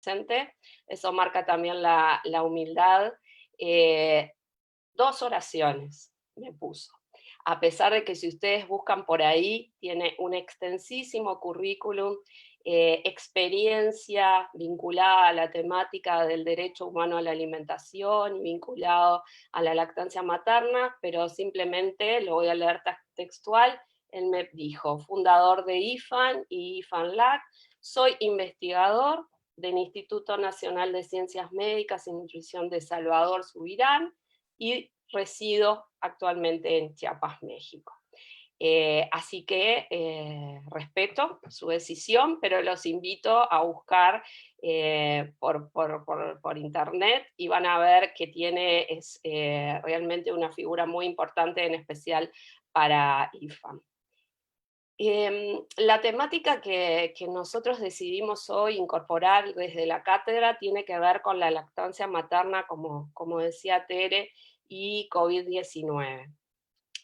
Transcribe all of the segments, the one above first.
presente, eso marca también la humildad. 2 oraciones me puso. A pesar de que si ustedes buscan por ahí, tiene un extensísimo currículum, experiencia vinculada a la temática del derecho humano a la alimentación y vinculado a la lactancia materna, pero simplemente, lo voy a leer textual, él me dijo, fundador de IFAN y IFAN LAC, soy investigador del Instituto Nacional de Ciencias Médicas y Nutrición de Salvador Subirán, y resido actualmente en Chiapas, México. Así que respeto su decisión, pero los invito a buscar por internet y van a ver que es realmente una figura muy importante, en especial para IFAM. La temática que nosotros decidimos hoy incorporar desde la cátedra tiene que ver con la lactancia materna, como decía Tere, y COVID-19.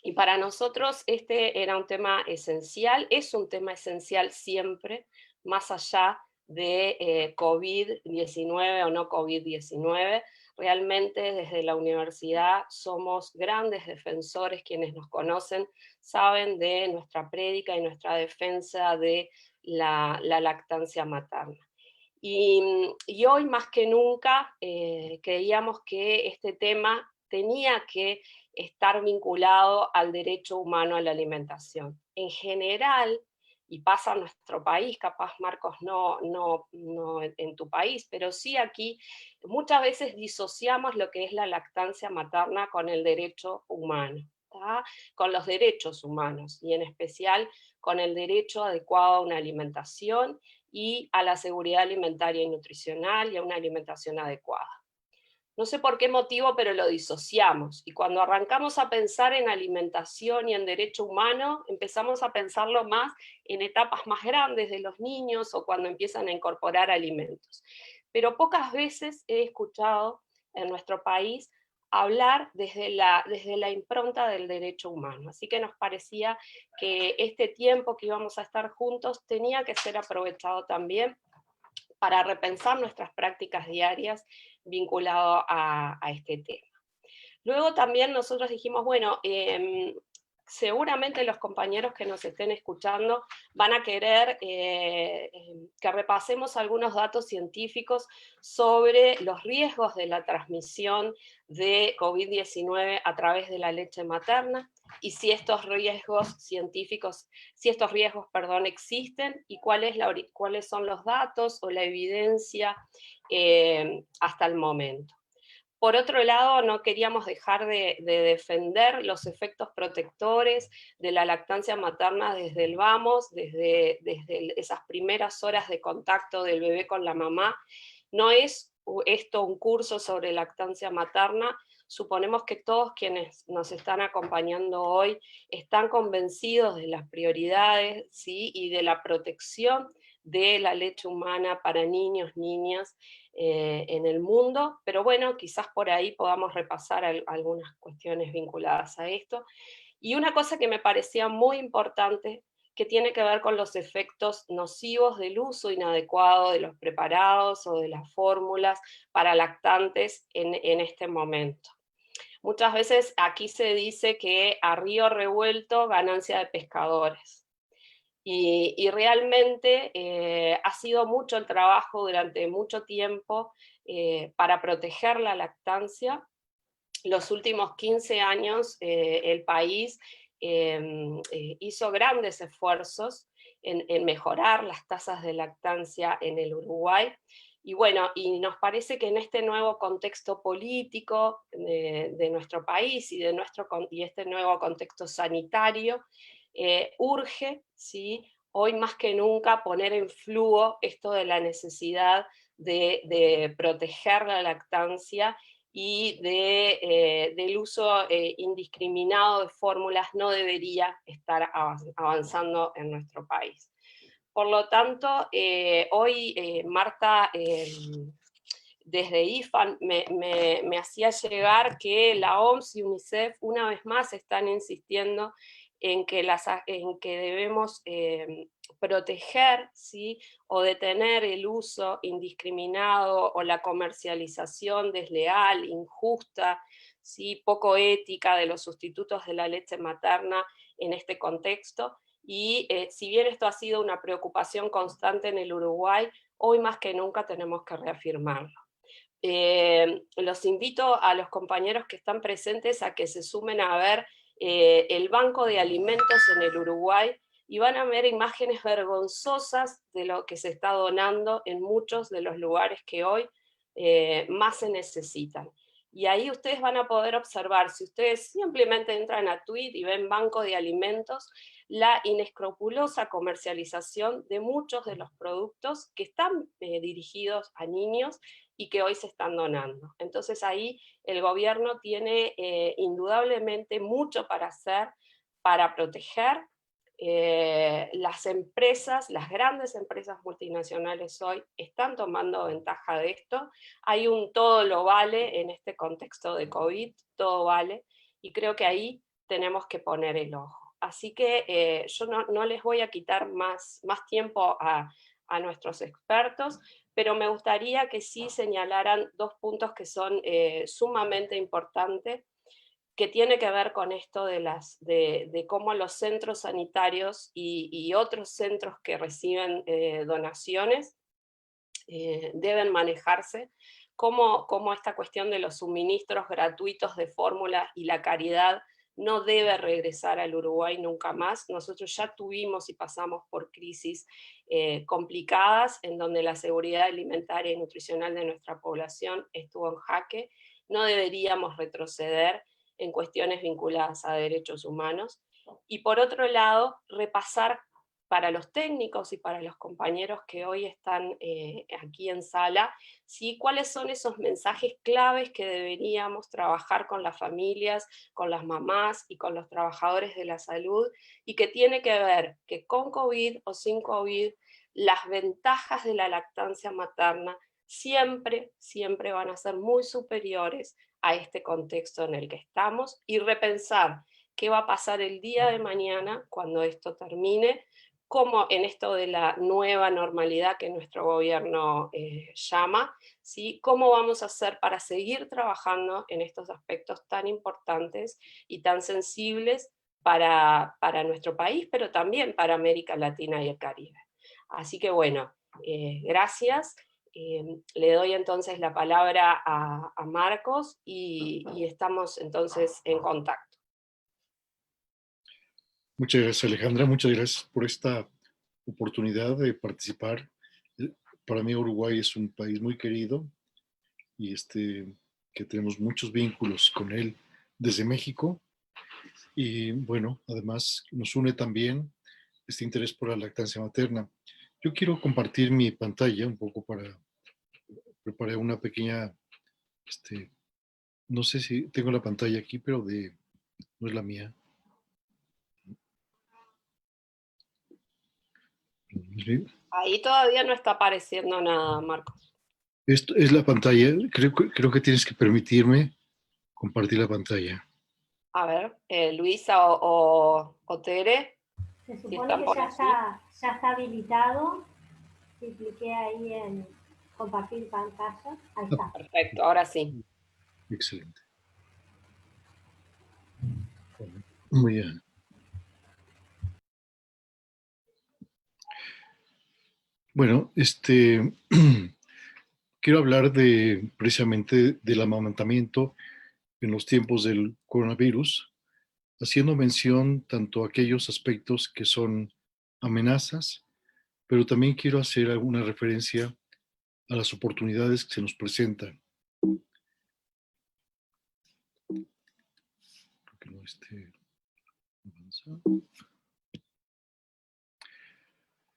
Y para nosotros este era un tema esencial, es un tema esencial siempre, más allá de COVID-19 o no COVID-19. Realmente desde la universidad somos grandes defensores, quienes nos conocen saben de nuestra prédica y nuestra defensa de la lactancia materna. Y hoy más que nunca creíamos que este tema tenía que estar vinculado al derecho humano a la alimentación. En general, y pasa en nuestro país, capaz Marcos no en tu país, pero sí aquí, muchas veces disociamos lo que es la lactancia materna con el derecho humano, ¿tá? Con los derechos humanos, y en especial con el derecho adecuado a una alimentación y a la seguridad alimentaria y nutricional y a una alimentación adecuada. No sé por qué motivo, pero lo disociamos. Y cuando arrancamos a pensar en alimentación y en derecho humano, empezamos a pensarlo más en etapas más grandes de los niños o cuando empiezan a incorporar alimentos. Pero pocas veces he escuchado en nuestro país hablar desde la impronta del derecho humano. Así que nos parecía que este tiempo que íbamos a estar juntos tenía que ser aprovechado también para repensar nuestras prácticas diarias vinculado a este tema. Luego también nosotros dijimos, bueno, seguramente los compañeros que nos estén escuchando van a querer que repasemos algunos datos científicos sobre los riesgos de la transmisión de COVID-19 a través de la leche materna y si estos riesgos científicos, si estos riesgos, perdón, existen y cuáles son los datos o la evidencia hasta el momento. Por otro lado, no queríamos dejar de defender los efectos protectores de la lactancia materna desde el vamos, desde esas primeras horas de contacto del bebé con la mamá. No es esto un curso sobre lactancia materna, suponemos que todos quienes nos están acompañando hoy están convencidos de las prioridades, ¿sí? Y de la protección de la leche humana para niños, niñas, en el mundo, pero bueno, quizás por ahí podamos repasar algunas cuestiones vinculadas a esto. Y una cosa que me parecía muy importante, que tiene que ver con los efectos nocivos del uso inadecuado de los preparados o de las fórmulas para lactantes en este momento. Muchas veces aquí se dice que a río revuelto, ganancia de pescadores. Y realmente ha sido mucho el trabajo durante mucho tiempo para proteger la lactancia. Los últimos 15 años el país hizo grandes esfuerzos en mejorar las tasas de lactancia en el Uruguay. Y bueno, y nos parece que en este nuevo contexto político de nuestro país y y este nuevo contexto sanitario, urge, ¿sí? Hoy más que nunca poner en flujo esto de la necesidad de proteger la lactancia y del uso indiscriminado de fórmulas no debería estar avanzando en nuestro país. Por lo tanto, hoy Marta desde IFAN me hacía llegar que la OMS y UNICEF una vez más están insistiendo en que debemos proteger, ¿sí?, o detener el uso indiscriminado o la comercialización desleal, injusta, ¿sí?, poco ética de los sustitutos de la leche materna en este contexto. Y si bien esto ha sido una preocupación constante en el Uruguay, hoy más que nunca tenemos que reafirmarlo. Los invito a los compañeros que están presentes a que se sumen a ver el Banco de Alimentos en el Uruguay, y van a ver imágenes vergonzosas de lo que se está donando en muchos de los lugares que hoy más se necesitan. Y ahí ustedes van a poder observar, si ustedes simplemente entran a Tweet y ven Banco de Alimentos, la inescrupulosa comercialización de muchos de los productos que están dirigidos a niños y que hoy se están donando. Entonces ahí el gobierno tiene indudablemente mucho para hacer para proteger las empresas, las grandes empresas multinacionales hoy están tomando ventaja de esto. Hay un todo lo vale en este contexto de COVID, todo vale, y creo que ahí tenemos que poner el ojo. Así que yo no les voy a quitar más tiempo a nuestros expertos, pero me gustaría que sí señalaran dos puntos que son sumamente importantes, que tiene que ver con esto de cómo los centros sanitarios y otros centros que reciben donaciones deben manejarse, cómo esta cuestión de los suministros gratuitos de fórmulas y la caridad no debe regresar al Uruguay nunca más. Nosotros ya tuvimos y pasamos por crisis complicadas en donde la seguridad alimentaria y nutricional de nuestra población estuvo en jaque. No deberíamos retroceder en cuestiones vinculadas a derechos humanos. Y por otro lado, repasar para los técnicos y para los compañeros que hoy están aquí en sala, ¿sí?, cuáles son esos mensajes claves que deberíamos trabajar con las familias, con las mamás y con los trabajadores de la salud, y que tiene que ver que con COVID o sin COVID, las ventajas de la lactancia materna siempre van a ser muy superiores a este contexto en el que estamos, y repensar qué va a pasar el día de mañana cuando esto termine, como en esto de la nueva normalidad que nuestro gobierno llama, ¿sí?, cómo vamos a hacer para seguir trabajando en estos aspectos tan importantes y tan sensibles para nuestro país, pero también para América Latina y el Caribe. Así que bueno, gracias. Le doy entonces la palabra a Marcos y estamos entonces en contacto. Muchas gracias, Alejandra. Muchas gracias por esta oportunidad de participar. Para mí Uruguay es un país muy querido y que tenemos muchos vínculos con él desde México. Y bueno, además nos une también este interés por la lactancia materna. Yo quiero compartir mi pantalla un poco para preparar una pequeña, no sé si tengo la pantalla aquí, pero no es la mía. Ahí todavía no está apareciendo nada, Marcos. Esto es la pantalla. Creo que tienes que permitirme compartir la pantalla. A ver, Luisa o Tere, Se si supone están que por allí. ya está habilitado. Si cliqué ahí en compartir pantalla, ahí está. Perfecto, ahora sí. Excelente. Muy bien. Bueno, quiero hablar precisamente del amamantamiento en los tiempos del coronavirus, haciendo mención tanto a aquellos aspectos que son amenazas, pero también quiero hacer alguna referencia a las oportunidades que se nos presentan. Creo que no avanza.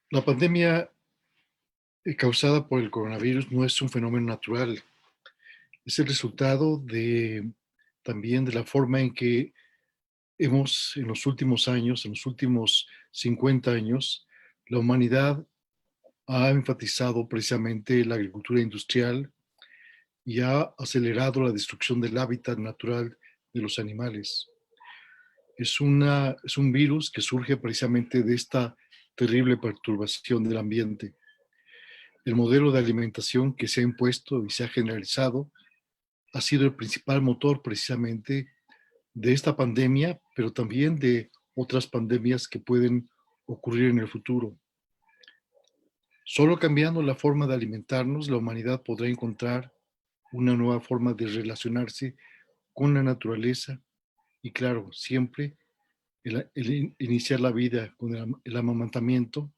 La pandemia causada por el coronavirus no es un fenómeno natural, es el resultado también de la forma en que en los últimos años, en los últimos 50 años, la humanidad ha enfatizado precisamente la agricultura industrial y ha acelerado la destrucción del hábitat natural de los animales. Es un virus que surge precisamente de esta terrible perturbación del ambiente. El modelo de alimentación que se ha impuesto y se ha generalizado ha sido el principal motor precisamente de esta pandemia, pero también de otras pandemias que pueden ocurrir en el futuro. Solo cambiando la forma de alimentarnos, la humanidad podrá encontrar una nueva forma de relacionarse con la naturaleza y, claro, siempre el iniciar la vida con el amamantamiento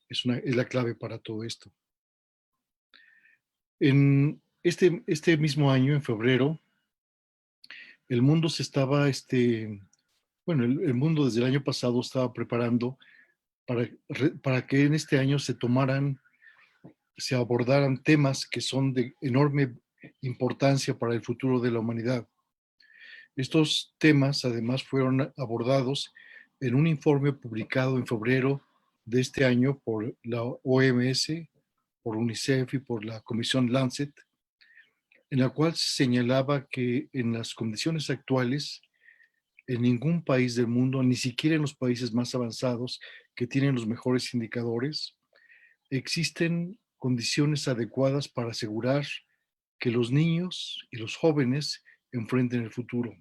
es la clave para todo esto. En este mismo año, en febrero, el mundo se estaba, el mundo desde el año pasado estaba preparando para que en este año se abordaran temas que son de enorme importancia para el futuro de la humanidad. Estos temas además fueron abordados en un informe publicado en febrero de este año por la OMS, por UNICEF y por la Comisión Lancet, en la cual se señalaba que en las condiciones actuales, en ningún país del mundo, ni siquiera en los países más avanzados que tienen los mejores indicadores, existen condiciones adecuadas para asegurar que los niños y los jóvenes enfrenten el futuro.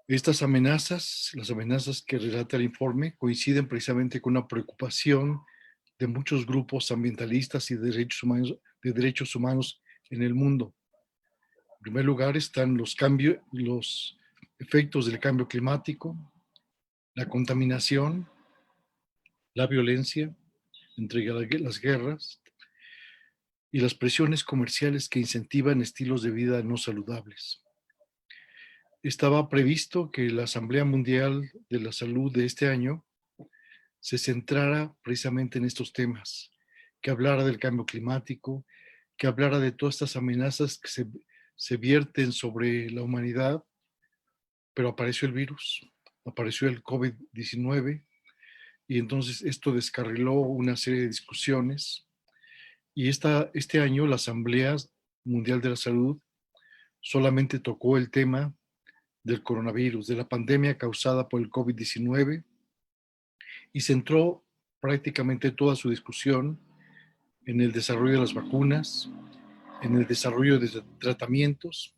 Estas amenazas, las amenazas que relata el informe, coinciden precisamente con una preocupación de muchos grupos ambientalistas y de derechos humanos en el mundo. En primer lugar están los efectos del cambio climático, la contaminación, la violencia, entre las guerras y las presiones comerciales que incentivan estilos de vida no saludables. Estaba previsto que la Asamblea Mundial de la Salud de este año se centrara precisamente en estos temas, que hablara del cambio climático, que hablara de todas estas amenazas que se vierten sobre la humanidad, pero apareció el virus, apareció el COVID-19 y entonces esto descarriló una serie de discusiones y este año la Asamblea Mundial de la Salud solamente tocó el tema del coronavirus, de la pandemia causada por el COVID-19 y centró prácticamente toda su discusión en el desarrollo de las vacunas, en el desarrollo de tratamientos.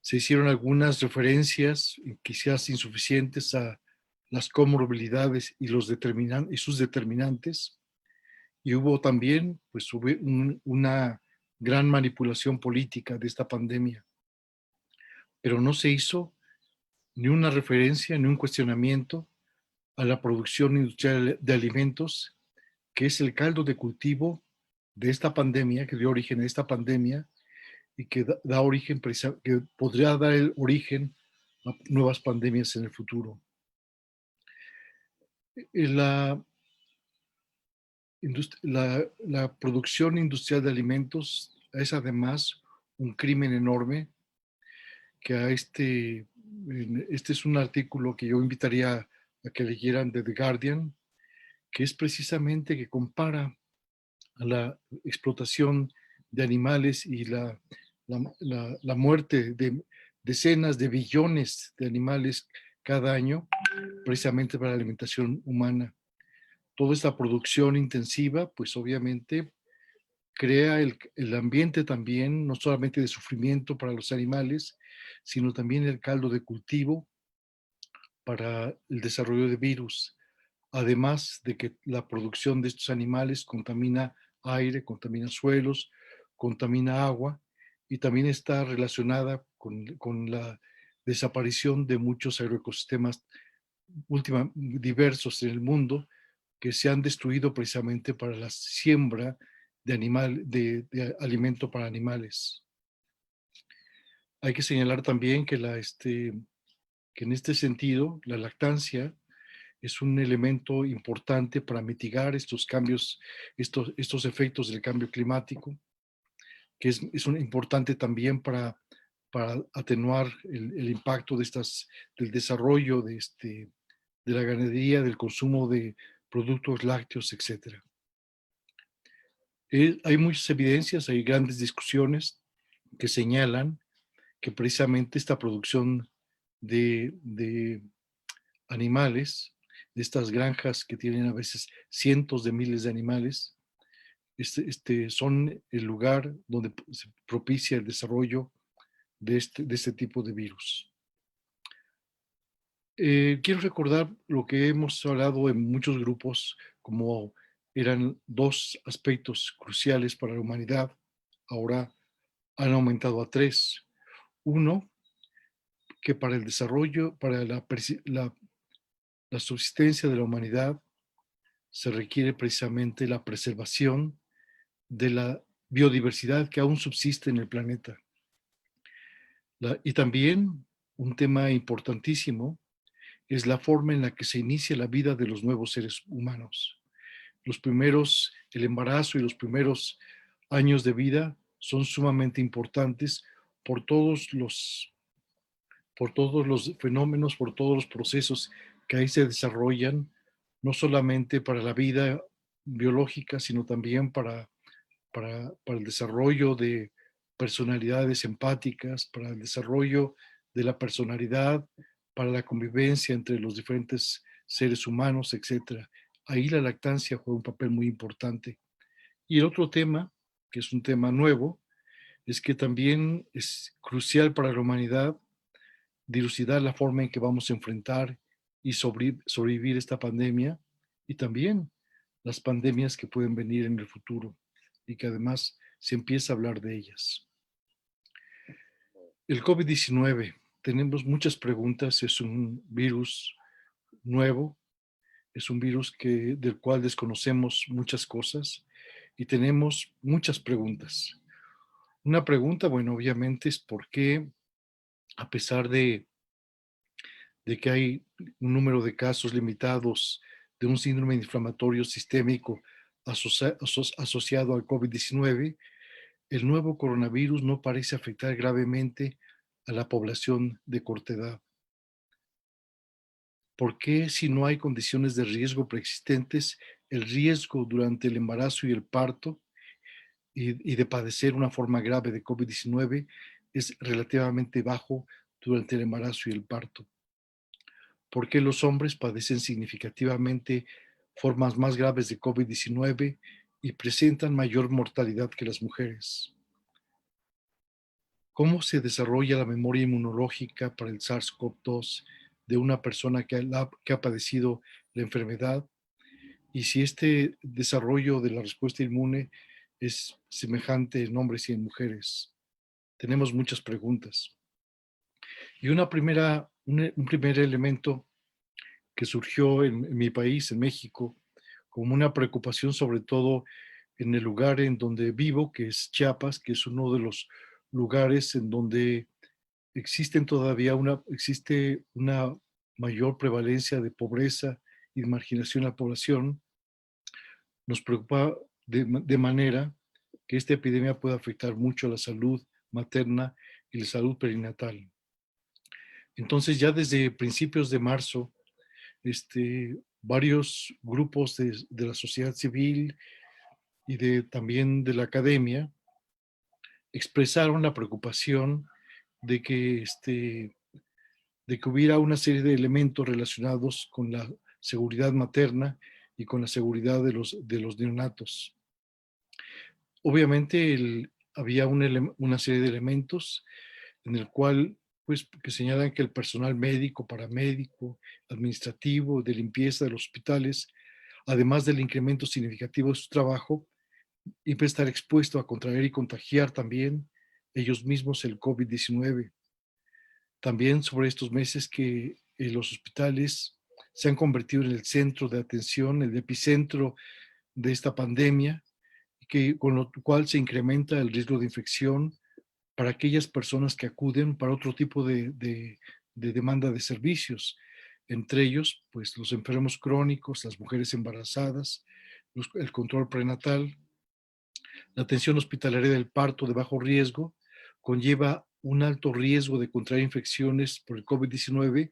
Se hicieron algunas referencias, quizás insuficientes, a las comorbilidades y sus determinantes. Y hubo también una gran manipulación política de esta pandemia. Pero no se hizo ni una referencia, ni un cuestionamiento a la producción industrial de alimentos, que es el caldo de cultivo de esta pandemia, que dio origen a esta pandemia y que que podría dar el origen a nuevas pandemias en el futuro. La producción industrial de alimentos es además un crimen enorme que este es un artículo que yo invitaría a que leyeran de The Guardian, que es precisamente que compara a la explotación de animales y la muerte de decenas de billones de animales cada año, precisamente para la alimentación humana. Toda esta producción intensiva, pues obviamente crea el ambiente también, no solamente de sufrimiento para los animales, sino también el caldo de cultivo para el desarrollo de virus. Además de que la producción de estos animales contamina aire, contamina suelos, contamina agua y también está relacionada con la desaparición de muchos agroecosistemas diversos en el mundo que se han destruido precisamente para la siembra de alimento para animales. Hay que señalar también que en este sentido la lactancia es un elemento importante para mitigar estos cambios, estos efectos del cambio climático, que es importante también para atenuar el impacto del desarrollo de la ganadería, del consumo de productos lácteos, etc. Hay muchas evidencias, hay grandes discusiones que señalan que precisamente esta producción de animales de estas granjas que tienen a veces cientos de miles de animales, son el lugar donde se propicia el desarrollo de este tipo de virus. Quiero recordar lo que hemos hablado en muchos grupos, como eran dos aspectos cruciales para la humanidad, ahora han aumentado a tres. Uno, que para el desarrollo, para la subsistencia de la humanidad, se requiere precisamente la preservación de la biodiversidad que aún subsiste en el planeta. Y también un tema importantísimo es la forma en la que se inicia la vida de los nuevos seres humanos. El embarazo y los primeros años de vida son sumamente importantes por por todos los fenómenos, por todos los procesos que ahí se desarrollan, no solamente para la vida biológica, sino también para el desarrollo de personalidades empáticas, para el desarrollo de la personalidad, para la convivencia entre los diferentes seres humanos, etc. Ahí la lactancia juega un papel muy importante. Y el otro tema, que es un tema nuevo, es que también es crucial para la humanidad dilucidar la forma en que vamos a enfrentar y sobrevivir esta pandemia y también las pandemias que pueden venir en el futuro y que además se empieza a hablar de ellas. El COVID-19, tenemos muchas preguntas, es un virus nuevo, es un virus del cual desconocemos muchas cosas y tenemos muchas preguntas. Una pregunta, bueno, obviamente es por qué, a pesar de que hay un número de casos limitados de un síndrome inflamatorio sistémico asociado al COVID-19, el nuevo coronavirus no parece afectar gravemente a la población de corta edad. ¿Por qué, si no hay condiciones de riesgo preexistentes, el riesgo durante el embarazo y el parto y de padecer una forma grave de COVID-19 es relativamente bajo durante el embarazo y el parto? ¿Por qué los hombres padecen significativamente formas más graves de COVID-19 y presentan mayor mortalidad que las mujeres? ¿Cómo se desarrolla la memoria inmunológica para el SARS-CoV-2 de una persona que ha padecido la enfermedad? Y si este desarrollo de la respuesta inmune es semejante en hombres y en mujeres. Tenemos muchas preguntas. Y un primer elemento que surgió en mi país, en México, como una preocupación sobre todo en el lugar en donde vivo, que es Chiapas, que es uno de los lugares en donde existe una mayor prevalencia de pobreza y de marginación en la población. Nos preocupa de manera que esta epidemia puede afectar mucho a la salud materna y la salud perinatal. Entonces, ya desde principios de marzo, varios grupos de la sociedad civil y también de la academia expresaron la preocupación de de que hubiera una serie de elementos relacionados con la seguridad materna y con la seguridad de los neonatos. Obviamente había una serie de elementos en el cual, pues, que señalan que el personal médico, paramédico, administrativo, de limpieza de los hospitales, además del incremento significativo de su trabajo, iba a estar expuesto a contraer y contagiar también ellos mismos el COVID-19. También sobre estos meses que los hospitales se han convertido en el centro de atención, el epicentro de esta pandemia, con lo cual se incrementa el riesgo de infección para aquellas personas que acuden para otro tipo de demanda de servicios, entre ellos, pues los enfermos crónicos, las mujeres embarazadas, el control prenatal. La atención hospitalaria del parto de bajo riesgo conlleva un alto riesgo de contraer infecciones por el COVID-19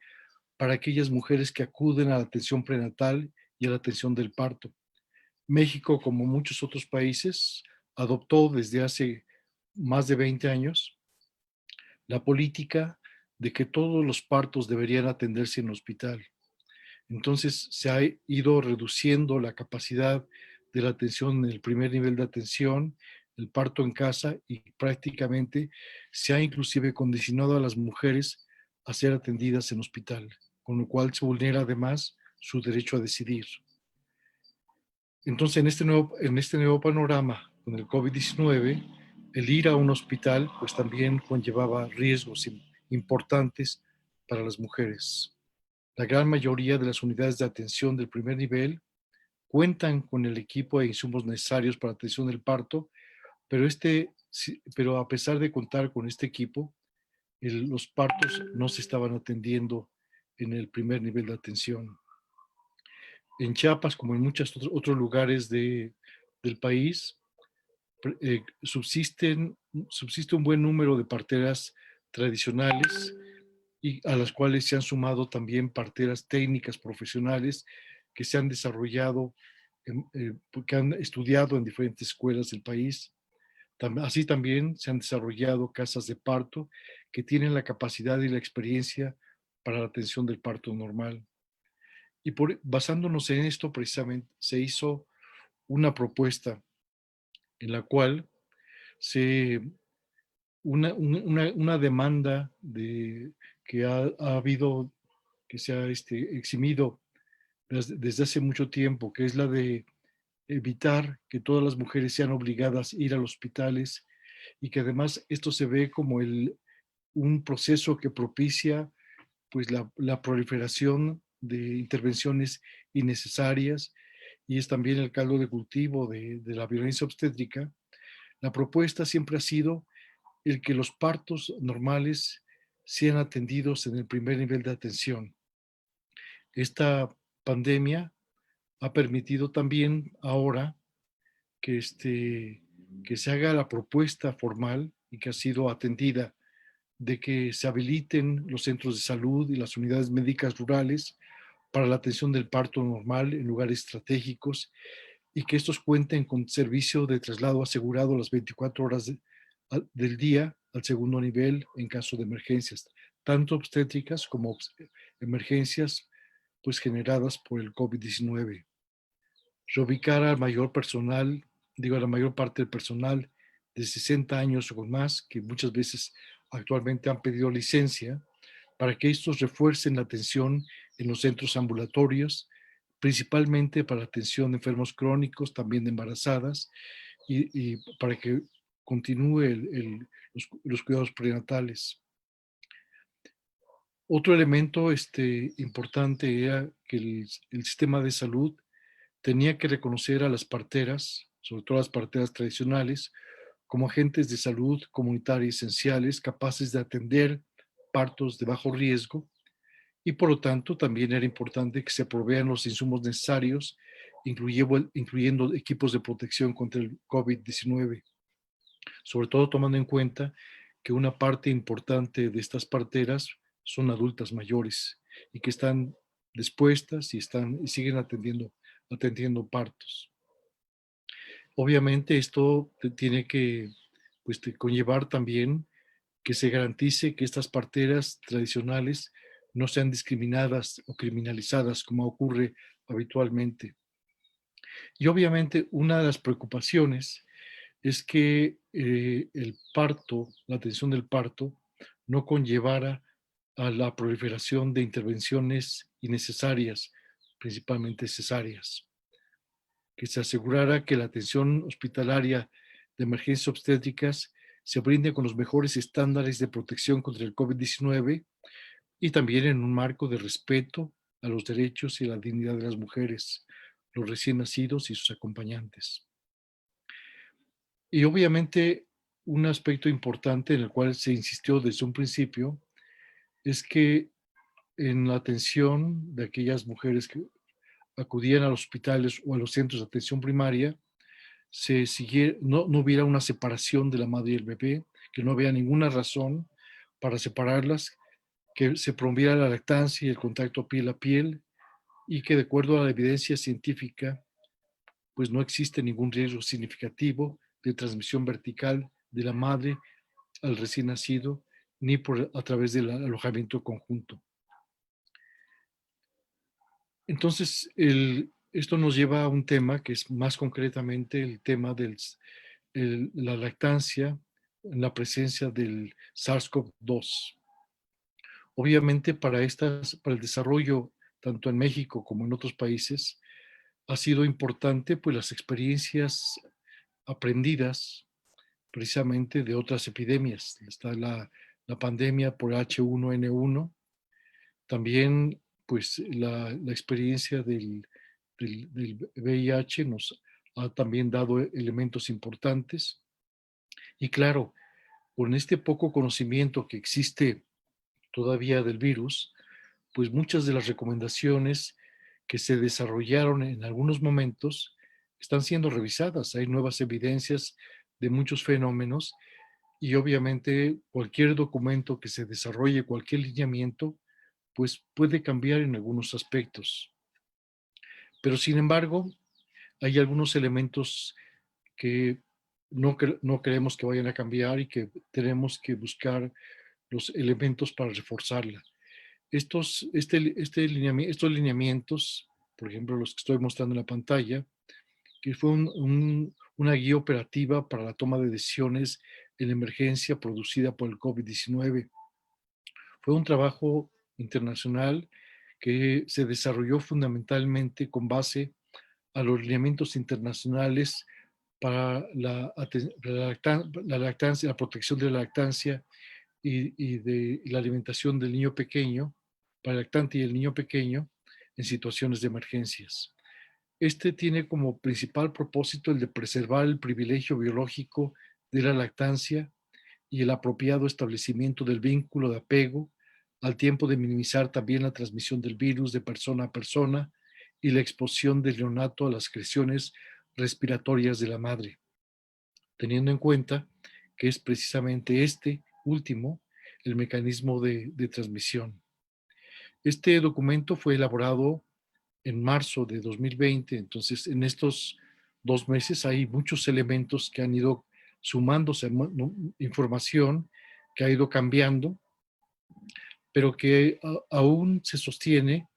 para aquellas mujeres que acuden a la atención prenatal y a la atención del parto. México, como muchos otros países, adoptó desde hace más de 20 años la política de que todos los partos deberían atenderse en hospital. Entonces se ha ido reduciendo la capacidad de la atención en el primer nivel de atención, el parto en casa, y prácticamente se ha inclusive condicionado a las mujeres a ser atendidas en hospital, con lo cual se vulnera además su derecho a decidir. Entonces, en este nuevo panorama con el COVID-19, el ir a un hospital pues también conllevaba riesgos importantes para las mujeres. La gran mayoría de las unidades de atención del primer nivel cuentan con el equipo e insumos necesarios para atención del parto, pero a pesar de contar con este equipo, los partos no se estaban atendiendo en el primer nivel de atención. En Chiapas, como en muchos otros lugares del país, subsiste un buen número de parteras tradicionales y a las cuales se han sumado también parteras técnicas profesionales que se han desarrollado, que han estudiado en diferentes escuelas del país. Así también se han desarrollado casas de parto que tienen la capacidad y la experiencia para la atención del parto normal. Y basándonos en esto, precisamente, se hizo una propuesta en la cual se, una demanda que ha habido, que se ha eximido desde hace mucho tiempo, que es la de evitar que todas las mujeres sean obligadas a ir a los hospitales, y que además esto se ve como un proceso que propicia pues la proliferación de intervenciones innecesarias, y es también el caldo de cultivo de la violencia obstétrica. La propuesta siempre ha sido el que los partos normales sean atendidos en el primer nivel de atención. Esta pandemia ha permitido también ahora que, que se haga la propuesta formal y que ha sido atendida de que se habiliten los centros de salud y las unidades médicas rurales para la atención del parto normal en lugares estratégicos, y que estos cuenten con servicio de traslado asegurado las 24 horas del día al segundo nivel en caso de emergencias, tanto obstétricas como emergencias pues generadas por el COVID-19. Reubicar al mayor personal, digo a la mayor parte del personal de 60 años o más, que muchas veces actualmente han pedido licencia, para que estos refuercen la atención en los centros ambulatorios, principalmente para atención de enfermos crónicos, también de embarazadas, y para que continúe los cuidados prenatales. Otro elemento importante era que el sistema de salud tenía que reconocer a las parteras, sobre todo las parteras tradicionales, como agentes de salud comunitaria esenciales, capaces de atender partos de bajo riesgo, y por lo tanto también era importante que se provean los insumos necesarios, incluyendo equipos de protección contra el COVID-19, sobre todo tomando en cuenta que una parte importante de estas parteras son adultas mayores y que están dispuestas y siguen atendiendo partos. Obviamente esto tiene que conllevar también que se garantice que estas parteras tradicionales no sean discriminadas o criminalizadas como ocurre habitualmente. Y obviamente una de las preocupaciones es que el parto, la atención del parto, no conllevara a la proliferación de intervenciones innecesarias, principalmente cesáreas. Que se asegurara que la atención hospitalaria de emergencias obstétricas se brinde con los mejores estándares de protección contra el COVID-19, y también en un marco de respeto a los derechos y la dignidad de las mujeres, los recién nacidos y sus acompañantes. Y obviamente un aspecto importante en el cual se insistió desde un principio es que en la atención de aquellas mujeres que acudían a los hospitales o a los centros de atención primaria, no hubiera una separación de la madre y el bebé, que no había ninguna razón para separarlas, que se promoviera la lactancia y el contacto piel a piel, y que de acuerdo a la evidencia científica, pues no existe ningún riesgo significativo de transmisión vertical de la madre al recién nacido, ni a través del alojamiento conjunto. Entonces, esto nos lleva a un tema que es más concretamente el tema de la lactancia en la presencia del SARS-CoV-2. Obviamente, para el desarrollo, tanto en México como en otros países, ha sido importante pues las experiencias aprendidas precisamente de otras epidemias. Está la pandemia por H1N1, también pues la experiencia del VIH nos ha también dado elementos importantes. Y claro, con este poco conocimiento que existe todavía del virus, pues muchas de las recomendaciones que se desarrollaron en algunos momentos están siendo revisadas. Hay nuevas evidencias de muchos fenómenos y obviamente cualquier documento que se desarrolle, cualquier lineamiento, pues puede cambiar en algunos aspectos. Pero sin embargo, hay algunos elementos que no queremos que vayan a cambiar y que tenemos que buscar los elementos para reforzarla. Estos lineamientos, por ejemplo, los que estoy mostrando en la pantalla, que fue una guía operativa para la toma de decisiones en emergencia producida por el COVID-19. Fue un trabajo internacional que se desarrolló fundamentalmente con base a los lineamientos internacionales para la lactancia, la protección de la lactancia y de la alimentación del niño pequeño, para el lactante y el niño pequeño en situaciones de emergencias. Este tiene como principal propósito el de preservar el privilegio biológico de la lactancia y el apropiado establecimiento del vínculo de apego, al tiempo de minimizar también la transmisión del virus de persona a persona y la exposición del neonato a las secreciones respiratorias de la madre, teniendo en cuenta que es precisamente este último el mecanismo de transmisión. Este documento fue elaborado en marzo de 2020, entonces en estos 2 meses hay muchos elementos que han ido sumándose, información que ha ido cambiando, pero que aún se sostiene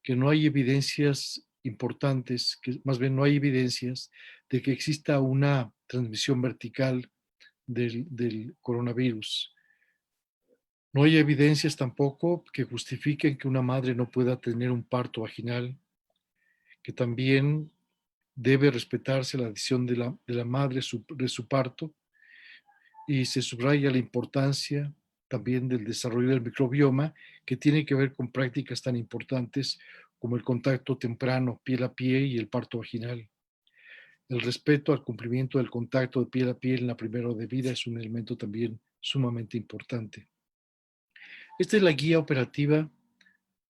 que no hay evidencias importantes, que más bien no hay evidencias de que exista una transmisión vertical del coronavirus. No hay evidencias tampoco que justifiquen que una madre no pueda tener un parto vaginal, que también debe respetarse la decisión de la madre de su parto, y se subraya la importancia también del desarrollo del microbioma, que tiene que ver con prácticas tan importantes como el contacto temprano piel a piel y el parto vaginal. El respeto al cumplimiento del contacto de piel a piel en la primera hora de vida es un elemento también sumamente importante. Esta es la guía operativa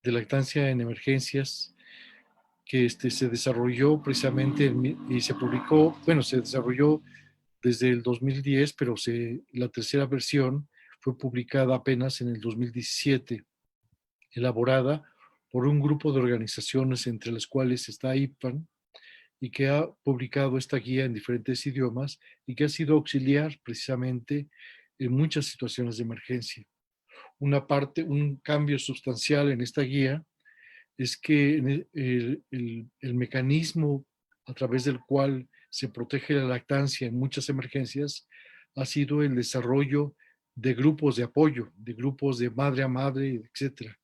de lactancia en emergencias que se desarrolló precisamente y se publicó, bueno, se desarrolló desde el 2010, pero la tercera versión fue publicada apenas en el 2017, elaborada por un grupo de organizaciones entre las cuales está IPAN y que ha publicado esta guía en diferentes idiomas y que ha sido auxiliar precisamente en muchas situaciones de emergencia. Un cambio sustancial en esta guía es que el mecanismo a través del cual se protege la lactancia en muchas emergencias ha sido el desarrollo de grupos de apoyo, de grupos de madre a madre, etcétera.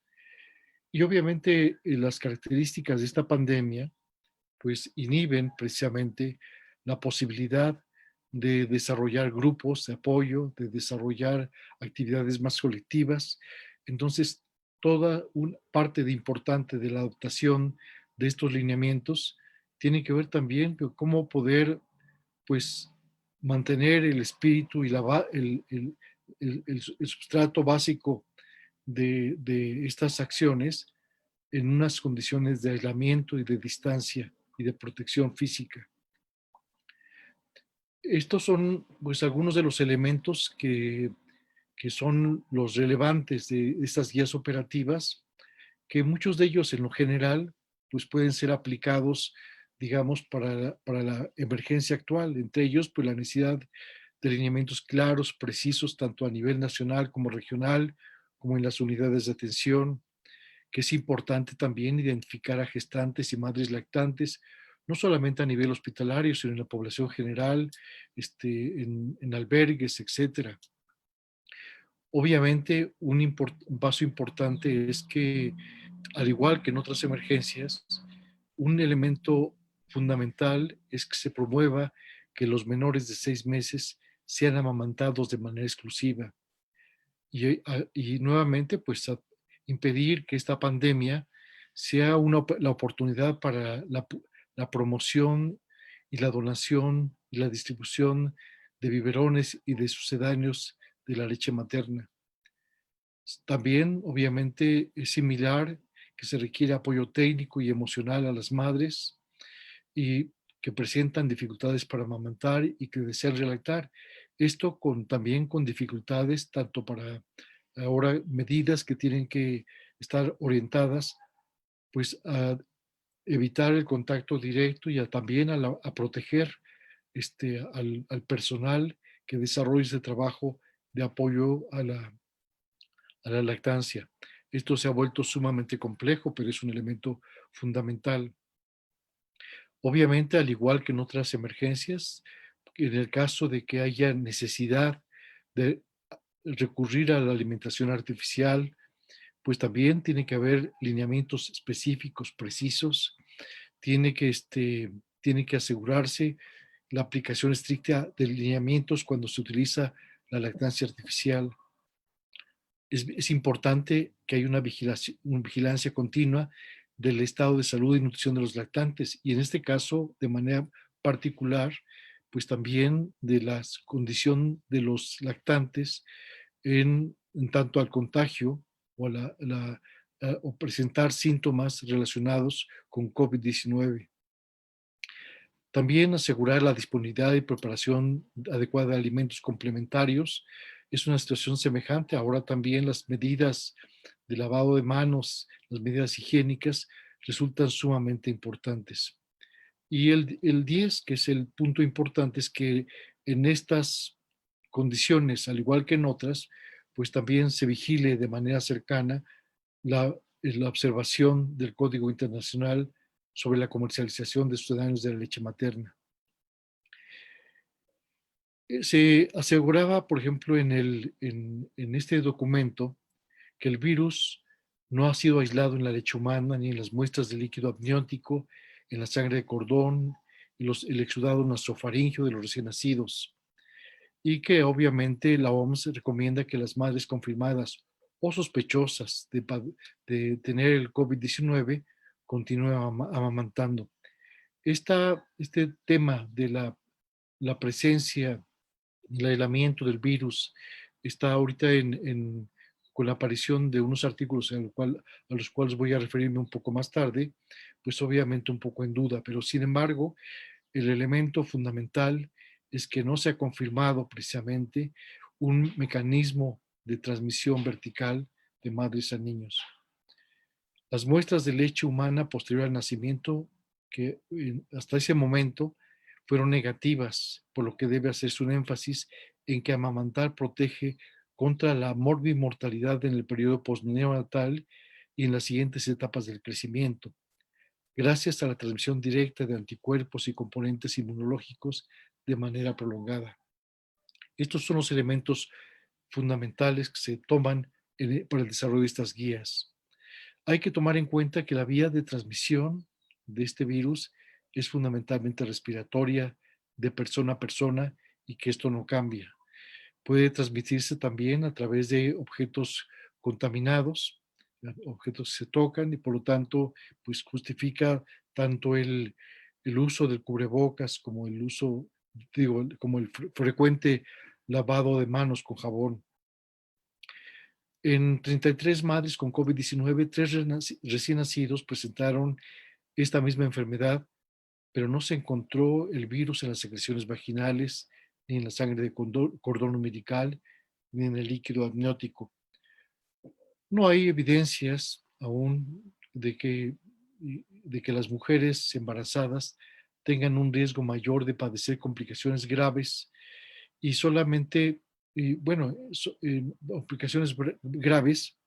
Y obviamente las características de esta pandemia pues inhiben precisamente la posibilidad de desarrollar grupos de apoyo, de desarrollar actividades más colectivas. Entonces, toda una parte importante de la adoptación de estos lineamientos tiene que ver también con cómo poder, pues, mantener el espíritu y el sustrato básico de estas acciones en unas condiciones de aislamiento y de distancia y de protección física. Estos son pues algunos de los elementos que son los relevantes de estas guías operativas, que muchos de ellos en lo general pues pueden ser aplicados, digamos, para la emergencia actual. Entre ellos, pues la necesidad de lineamientos claros, precisos, tanto a nivel nacional como regional, como en las unidades de atención, que es importante también identificar a gestantes y madres lactantes, no solamente a nivel hospitalario, sino en la población general, en albergues, etcétera. Obviamente, un paso importante es que, al igual que en otras emergencias, un elemento fundamental es que se promueva que los menores de 6 meses sean amamantados de manera exclusiva. Y nuevamente, pues, impedir que esta pandemia sea la oportunidad para la promoción y la donación y la distribución de biberones y de sucedáneos de la leche materna. También, obviamente, es similar que se requiere apoyo técnico y emocional a las madres y que presentan dificultades para amamantar y que desean relactar. Esto también con dificultades tanto para ahora medidas que tienen que estar orientadas pues a evitar el contacto directo y también a proteger al personal que desarrolla ese trabajo de apoyo a la lactancia. Esto se ha vuelto sumamente complejo, pero es un elemento fundamental. Obviamente, al igual que en otras emergencias, en el caso de que haya necesidad de recurrir a la alimentación artificial, pues también tiene que haber lineamientos específicos, precisos, tiene que asegurarse la aplicación estricta de lineamientos cuando se utiliza la lactancia artificial. Es importante que haya una vigilancia continua del estado de salud y nutrición de los lactantes y en este caso, de manera particular, pues también de la condición de los lactantes en tanto al contagio o, o presentar síntomas relacionados con COVID-19. También asegurar la disponibilidad y preparación adecuada de alimentos complementarios. Es una situación semejante. Ahora también las medidas de lavado de manos, las medidas higiénicas resultan sumamente importantes. Y el 10, que es el punto importante, es que en estas condiciones, al igual que en otras, pues también se vigile de manera cercana la observación del Código Internacional sobre la comercialización de sucedáneos de la leche materna. Se aseguraba, por ejemplo, en este documento, que el virus no ha sido aislado en la leche humana ni en las muestras de líquido amniótico, en la sangre de cordón y el exudado nasofaringeo de los recién nacidos. Y que obviamente la OMS recomienda que las madres confirmadas o sospechosas de tener el COVID-19 continúen amamantando. Este tema de la presencia y el aislamiento del virus está ahorita con la aparición de unos artículos a los cuales voy a referirme un poco más tarde, pues obviamente un poco en duda, pero sin embargo, el elemento fundamental es que no se ha confirmado precisamente un mecanismo de transmisión vertical de madres a niños. Las muestras de leche humana posterior al nacimiento, que hasta ese momento fueron negativas, por lo que debe hacerse un énfasis en que amamantar protege contra la morbimortalidad en el periodo postneonatal y en las siguientes etapas del crecimiento, gracias a la transmisión directa de anticuerpos y componentes inmunológicos de manera prolongada. Estos son los elementos fundamentales que se toman para el desarrollo de estas guías. Hay que tomar en cuenta que la vía de transmisión de este virus es fundamentalmente respiratoria, de persona a persona, y que esto no cambia. Puede transmitirse también a través de objetos contaminados, objetos que se tocan, y por lo tanto, pues justifica tanto el uso del cubrebocas como el uso, como el frecuente lavado de manos con jabón. En 33 madres con COVID-19, 3 recién nacidos presentaron esta misma enfermedad, pero no se encontró el virus en las secreciones vaginales, ni en la sangre de cordón umbilical, ni en el líquido amniótico. No hay evidencias aún de que las mujeres embarazadas tengan un riesgo mayor de padecer complicaciones graves y solamente, complicaciones graves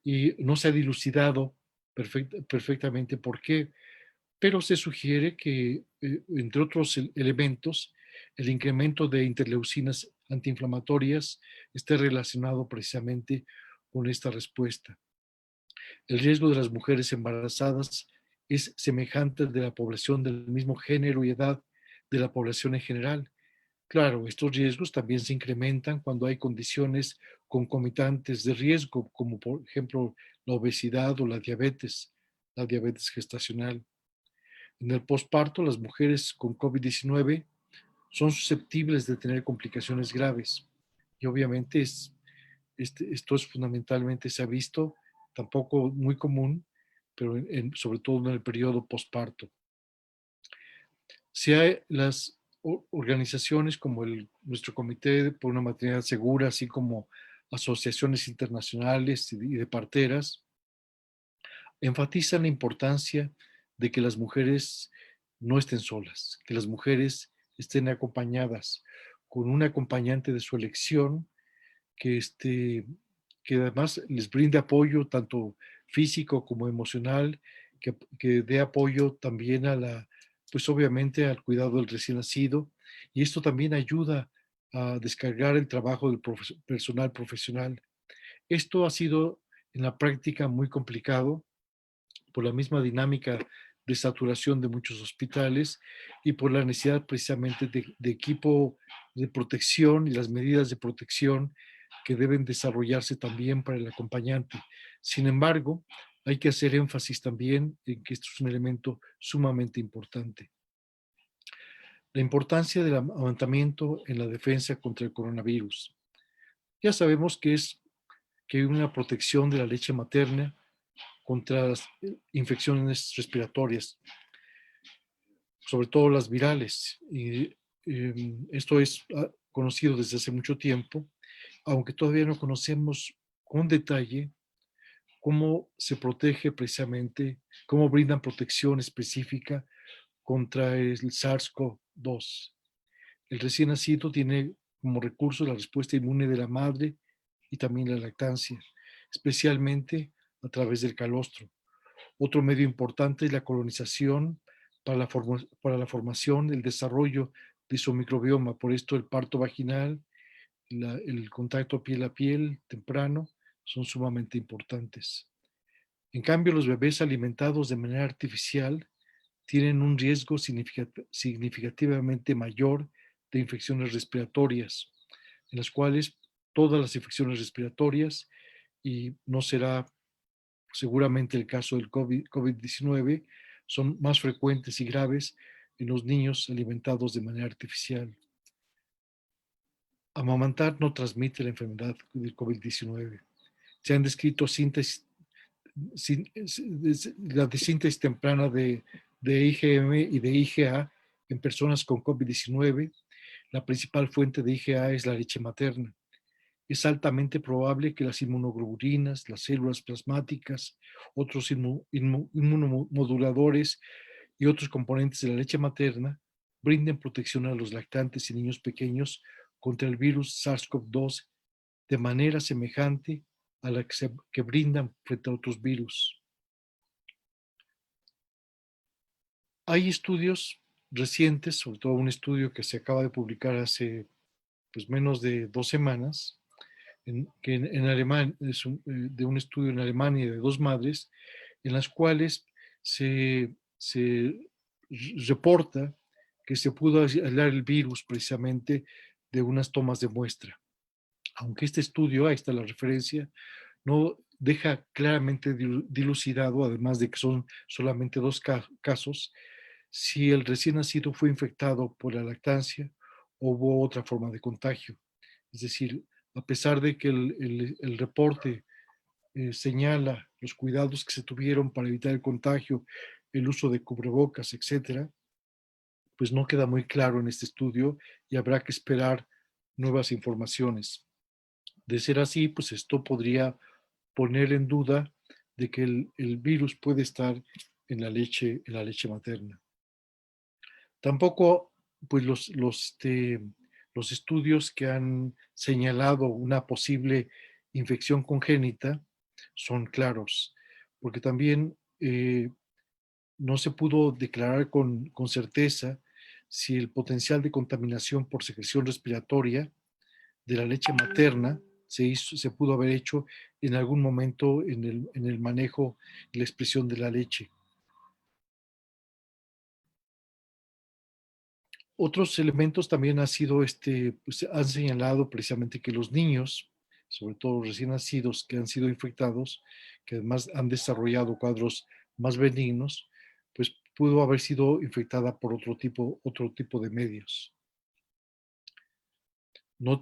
y no se ha dilucidado perfectamente por qué, pero se sugiere que, entre otros elementos, el incremento de interleucinas antiinflamatorias esté relacionado precisamente con esta respuesta. El riesgo de las mujeres embarazadas es semejante al de la población del mismo género y edad de la población en general. Claro, estos riesgos también se incrementan cuando hay condiciones concomitantes de riesgo, como por ejemplo la obesidad o la diabetes gestacional. En el posparto, las mujeres con COVID-19 son susceptibles de tener complicaciones graves. Y obviamente esto es fundamentalmente, se ha visto, tampoco muy común, pero sobre todo en el periodo posparto. Si hay las organizaciones como nuestro Comité por una Maternidad Segura, así como asociaciones internacionales y de parteras, enfatizan la importancia de que las mujeres no estén solas, que las mujeres estén acompañadas con un acompañante de su elección que, que además les brinde apoyo tanto físico como emocional, que dé apoyo también pues obviamente al cuidado del recién nacido. Y esto también ayuda a descargar el trabajo del personal profesional. Esto ha sido en la práctica muy complicado por la misma dinámica de saturación de muchos hospitales y por la necesidad precisamente de equipo de protección y las medidas de protección que deben desarrollarse también para el acompañante. Sin embargo, hay que hacer énfasis también en que esto es un elemento sumamente importante. La importancia del amamantamiento en la defensa contra el coronavirus. Ya sabemos que hay una protección de la leche materna contra las infecciones respiratorias, sobre todo las virales. Y esto es conocido desde hace mucho tiempo, aunque todavía no conocemos con detalle cómo se protege precisamente, cómo brindan protección específica contra el SARS-CoV-2. El recién nacido tiene como recurso la respuesta inmune de la madre y también la lactancia, especialmente a través del calostro. Otro medio importante es la colonización para la formación, el desarrollo de su microbioma. Por esto el parto vaginal, el contacto piel a piel temprano son sumamente importantes. En cambio, los bebés alimentados de manera artificial tienen un riesgo significativamente mayor de infecciones respiratorias, en las cuales todas las infecciones respiratorias, y no será seguramente el caso del COVID-19, son más frecuentes y graves en los niños alimentados de manera artificial. Amamantar no transmite la enfermedad del COVID-19. Se han descrito la síntesis temprana de IgM y de IgA en personas con COVID-19. La principal fuente de IgA es la leche materna. Es altamente probable que las inmunoglobulinas, las células plasmáticas, otros inmunomoduladores y otros componentes de la leche materna brinden protección a los lactantes y niños pequeños contra el virus SARS-CoV-2 de manera semejante a la que brindan frente a otros virus. Hay estudios recientes, sobre todo un estudio que se acaba de publicar hace pues, menos de 2 semanas, en Alemania, de un estudio en Alemania de 2 madres, en las cuales se reporta que se pudo aislar el virus precisamente de unas tomas de muestra. Aunque este estudio, ahí está la referencia, no deja claramente dilucidado, además de que son solamente 2 casos, si el recién nacido fue infectado por la lactancia o hubo otra forma de contagio. Es decir, a pesar de que el reporte señala los cuidados que se tuvieron para evitar el contagio, el uso de cubrebocas, etcétera, pues no queda muy claro en este estudio y habrá que esperar nuevas informaciones. De ser así, pues esto podría poner en duda de que el virus puede estar en la leche materna. Tampoco, pues los estudios que han señalado una posible infección congénita son claros, porque también no se pudo declarar con certeza si el potencial de contaminación por secreción respiratoria de la leche materna se pudo haber hecho en algún momento en el manejo y la expresión de la leche. Otros elementos también pues, han señalado precisamente que los niños, sobre todo recién nacidos que han sido infectados, que además han desarrollado cuadros más benignos, pues pudo haber sido infectada por otro tipo de medios. No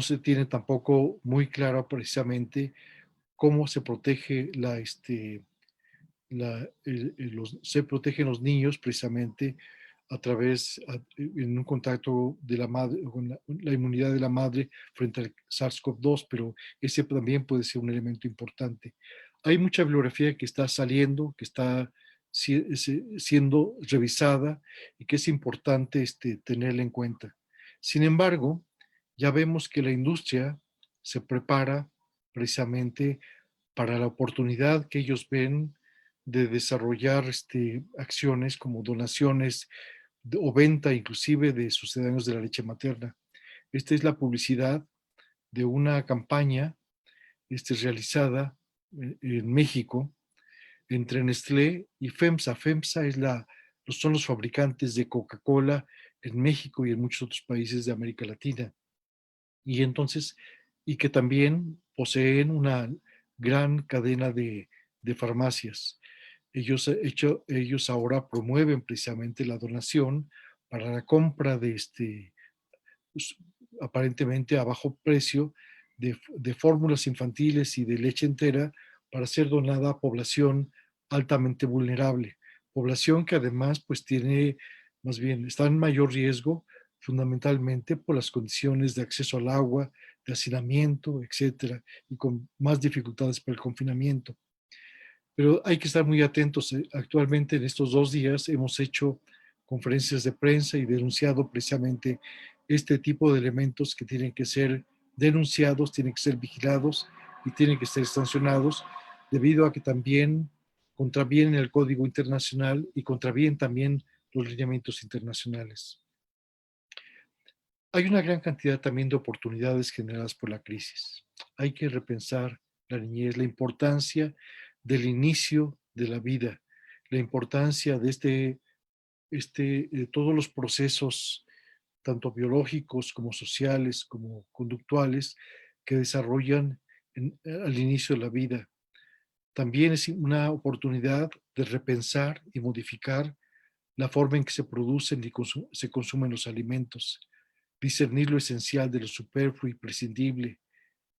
se tiene tampoco muy claro precisamente cómo se protege se protegen los niños precisamente en un contacto de la madre, con la inmunidad de la madre frente al SARS-CoV-2, pero ese también puede ser un elemento importante. Hay mucha bibliografía que está saliendo, que está siendo revisada y que es importante tenerla en cuenta. Sin embargo, ya vemos que la industria se prepara precisamente para la oportunidad que ellos ven de desarrollar acciones como donaciones o venta inclusive de sucedáneos de la leche materna. Esta es la publicidad de una campaña realizada en México entre Nestlé y FEMSA. FEMSA son los fabricantes de Coca-Cola en México y en muchos otros países de América Latina. Y que también poseen una gran cadena de farmacias. Ellos ahora promueven precisamente la donación para la compra de pues, aparentemente a bajo precio de fórmulas infantiles y de leche entera para ser donada a población altamente vulnerable. Población que además pues está en mayor riesgo fundamentalmente por las condiciones de acceso al agua, de hacinamiento, etcétera, y con más dificultades para el confinamiento. Pero hay que estar muy atentos. Actualmente, en estos 2 días, hemos hecho conferencias de prensa y denunciado precisamente este tipo de elementos que tienen que ser denunciados, tienen que ser vigilados y tienen que ser sancionados, debido a que también contravienen el Código Internacional y contravienen también los lineamientos internacionales. Hay una gran cantidad también de oportunidades generadas por la crisis. Hay que repensar la niñez, la importancia del inicio de la vida, la importancia de todos los procesos, tanto biológicos como sociales, como conductuales, que desarrollan al inicio de la vida. También es una oportunidad de repensar y modificar la forma en que se producen y se consumen los alimentos, discernir lo esencial de lo superfluo y prescindible,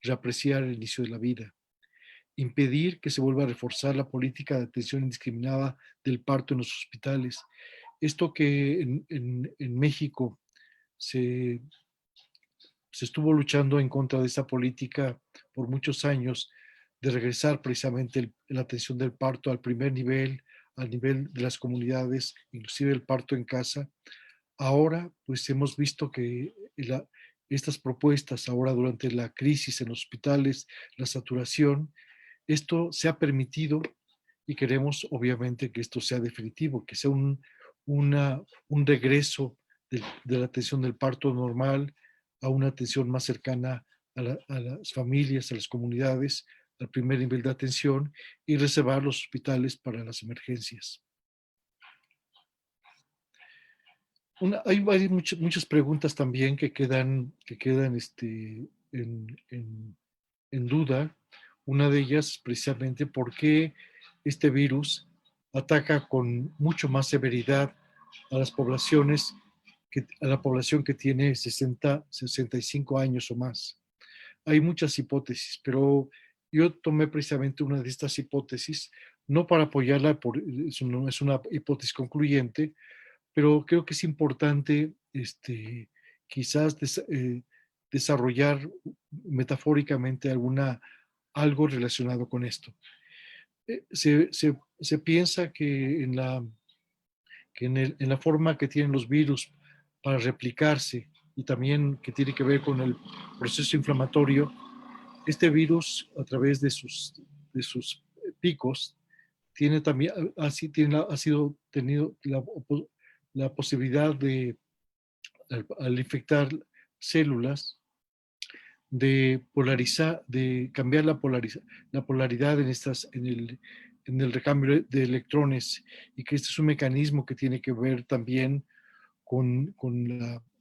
reapreciar el inicio de la vida, impedir que se vuelva a reforzar la política de atención indiscriminada del parto en los hospitales. Esto que en México se estuvo luchando en contra de esa política por muchos años, de regresar precisamente la atención del parto al primer nivel, al nivel de las comunidades, inclusive el parto en casa. Ahora, pues hemos visto que estas propuestas, ahora durante la crisis en los hospitales, la saturación, esto se ha permitido y queremos obviamente que esto sea definitivo, que sea un regreso de la atención del parto normal a una atención más cercana a las familias, a las comunidades, al primer nivel de atención y reservar los hospitales para las emergencias. Hay muchas preguntas también que quedan en duda. Una de ellas precisamente por qué este virus ataca con mucho más severidad a las poblaciones, a la población que tiene 65 años o más. Hay muchas hipótesis, pero yo tomé precisamente una de estas hipótesis, no para apoyarla, no es una hipótesis concluyente, pero creo que es importante quizás desarrollar metafóricamente algo relacionado con esto. Se piensa que en la forma que tienen los virus para replicarse y también que tiene que ver con el proceso inflamatorio, este virus a través de sus de sus picos, tiene también, así tiene, ha sido tenido la posibilidad de, al infectar células, de polarizar, de cambiar la polaridad en el recambio de electrones, y que este es un mecanismo que tiene que ver también con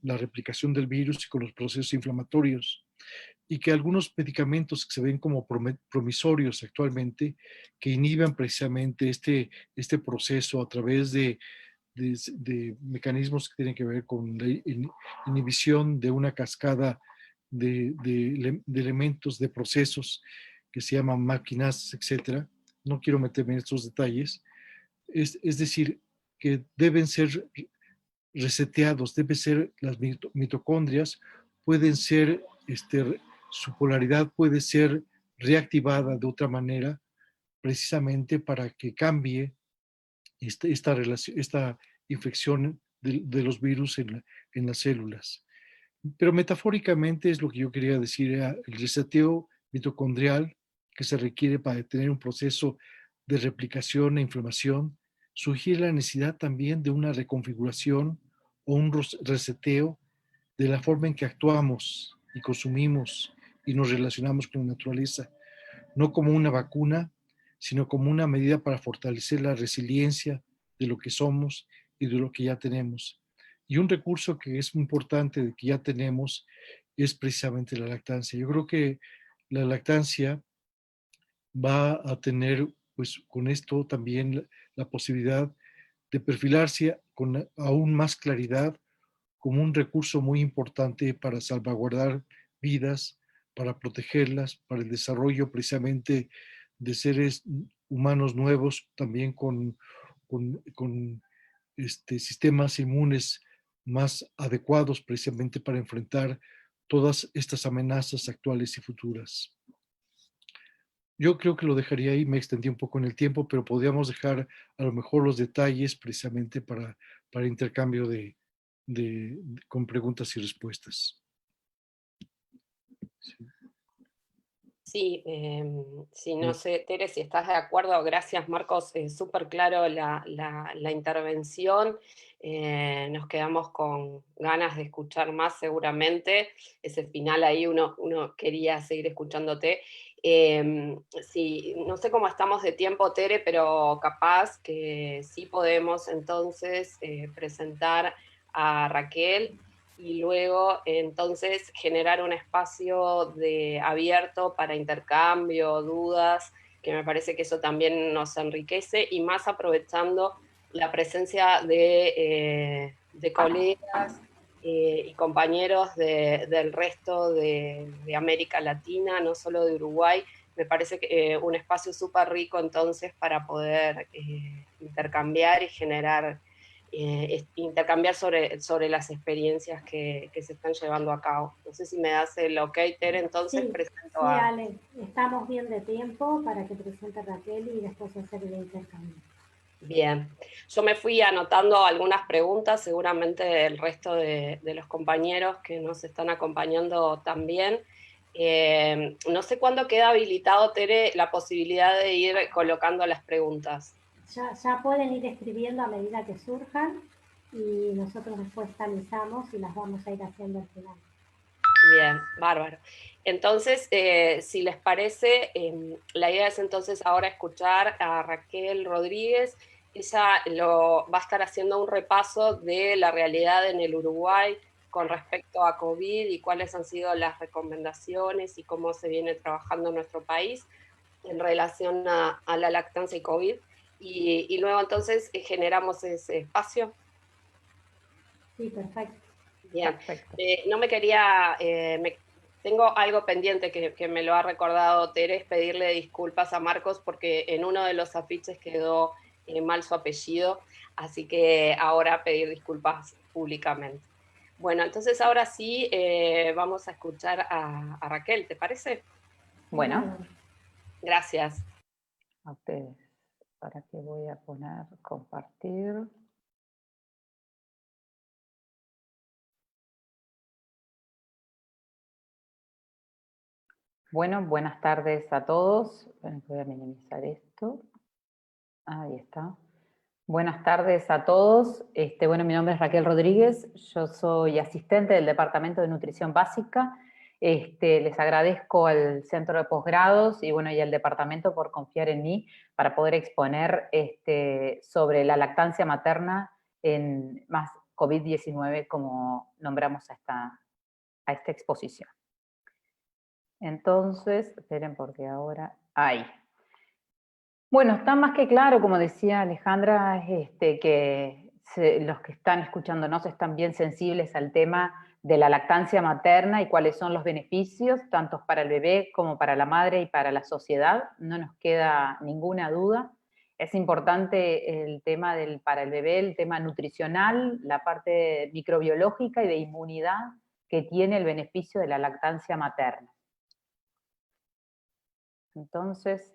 la replicación del virus y con los procesos inflamatorios, y que algunos medicamentos que se ven como promisorios actualmente, que inhiban precisamente este proceso a través de mecanismos que tienen que ver con la inhibición de una cascada de elementos, de procesos que se llaman máquinas, etcétera. No quiero meterme en estos detalles. Es decir, que deben ser reseteados, deben ser las mitocondrias, pueden ser, su polaridad puede ser reactivada de otra manera, precisamente para que cambie esta infección de los virus en las células. Pero metafóricamente es lo que yo quería decir, era el reseteo mitocondrial que se requiere para tener un proceso de replicación e inflamación, sugiere la necesidad también de una reconfiguración o un reseteo de la forma en que actuamos y consumimos y nos relacionamos con la naturaleza, no como una vacuna, sino como una medida para fortalecer la resiliencia de lo que somos y de lo que ya tenemos. Y un recurso que es muy importante de que ya tenemos es precisamente la lactancia. Yo creo que la lactancia va a tener, pues con esto también la posibilidad de perfilarse con aún más claridad como un recurso muy importante para salvaguardar vidas, para protegerlas, para el desarrollo precisamente de seres humanos nuevos, también con sistemas inmunes más adecuados precisamente para enfrentar todas estas amenazas actuales y futuras. Yo creo que lo dejaría ahí, me extendí un poco en el tiempo, pero podríamos dejar a lo mejor los detalles precisamente para intercambio con preguntas y respuestas. Sí. Sí, sí, no sé, Tere, si estás de acuerdo, gracias Marcos, súper claro la intervención, nos quedamos con ganas de escuchar más seguramente, ese final ahí uno quería seguir escuchándote. Sí, no sé cómo estamos de tiempo, Tere, pero capaz que sí podemos entonces presentar a Raquel y luego entonces generar un espacio abierto para intercambio, dudas, que me parece que eso también nos enriquece, y más aprovechando la presencia de colegas y compañeros del resto de América Latina, no solo de Uruguay. Me parece que un espacio súper rico entonces para poder intercambiar y generar intercambiar sobre las experiencias que se están llevando a cabo. No sé si me das el ok, Tere, entonces Sí, presento sí, a... Ale, estamos bien de tiempo para que presente Raquel y después hacer el intercambio. Bien, yo me fui anotando algunas preguntas, seguramente el resto de los compañeros que nos están acompañando también. No sé cuándo queda habilitado, Tere, la posibilidad de ir colocando las preguntas. Ya pueden ir escribiendo a medida que surjan y nosotros después talizamos y las vamos a ir haciendo al final. Bien, bárbaro. Entonces, si les parece, la idea es entonces ahora escuchar a Raquel Rodríguez. Ella va a estar haciendo un repaso de la realidad en el Uruguay con respecto a COVID y cuáles han sido las recomendaciones y cómo se viene trabajando en nuestro país en relación a la lactancia y COVID. Y luego entonces generamos ese espacio. Sí, perfecto. Bien, Perfecto. no me quería, tengo algo pendiente que me lo ha recordado Tere, es pedirle disculpas a Marcos porque en uno de los afiches quedó mal su apellido, así que ahora pedir disculpas públicamente. Bueno, entonces ahora sí vamos a escuchar a Raquel, ¿te parece? Bueno, Gracias. a ustedes. Ahora que voy a poner compartir. Bueno, buenas tardes a todos. Bueno, voy a minimizar esto. Ahí está. Buenas tardes a todos. Bueno, mi nombre es Raquel Rodríguez. Yo soy asistente del Departamento de Nutrición Básica. Les agradezco al Centro de Posgrados y, bueno, y al Departamento por confiar en mí para poder exponer sobre la lactancia materna en más COVID-19, como nombramos a esta exposición. Entonces, esperen porque ahora... Ahí. Bueno, está más que claro, como decía Alejandra, que los que están escuchándonos están bien sensibles al tema de la lactancia materna y cuáles son los beneficios, tanto para el bebé como para la madre y para la sociedad. No nos queda ninguna duda. Es importante el tema para el bebé, el tema nutricional, la parte microbiológica y de inmunidad que tiene el beneficio de la lactancia materna. Entonces,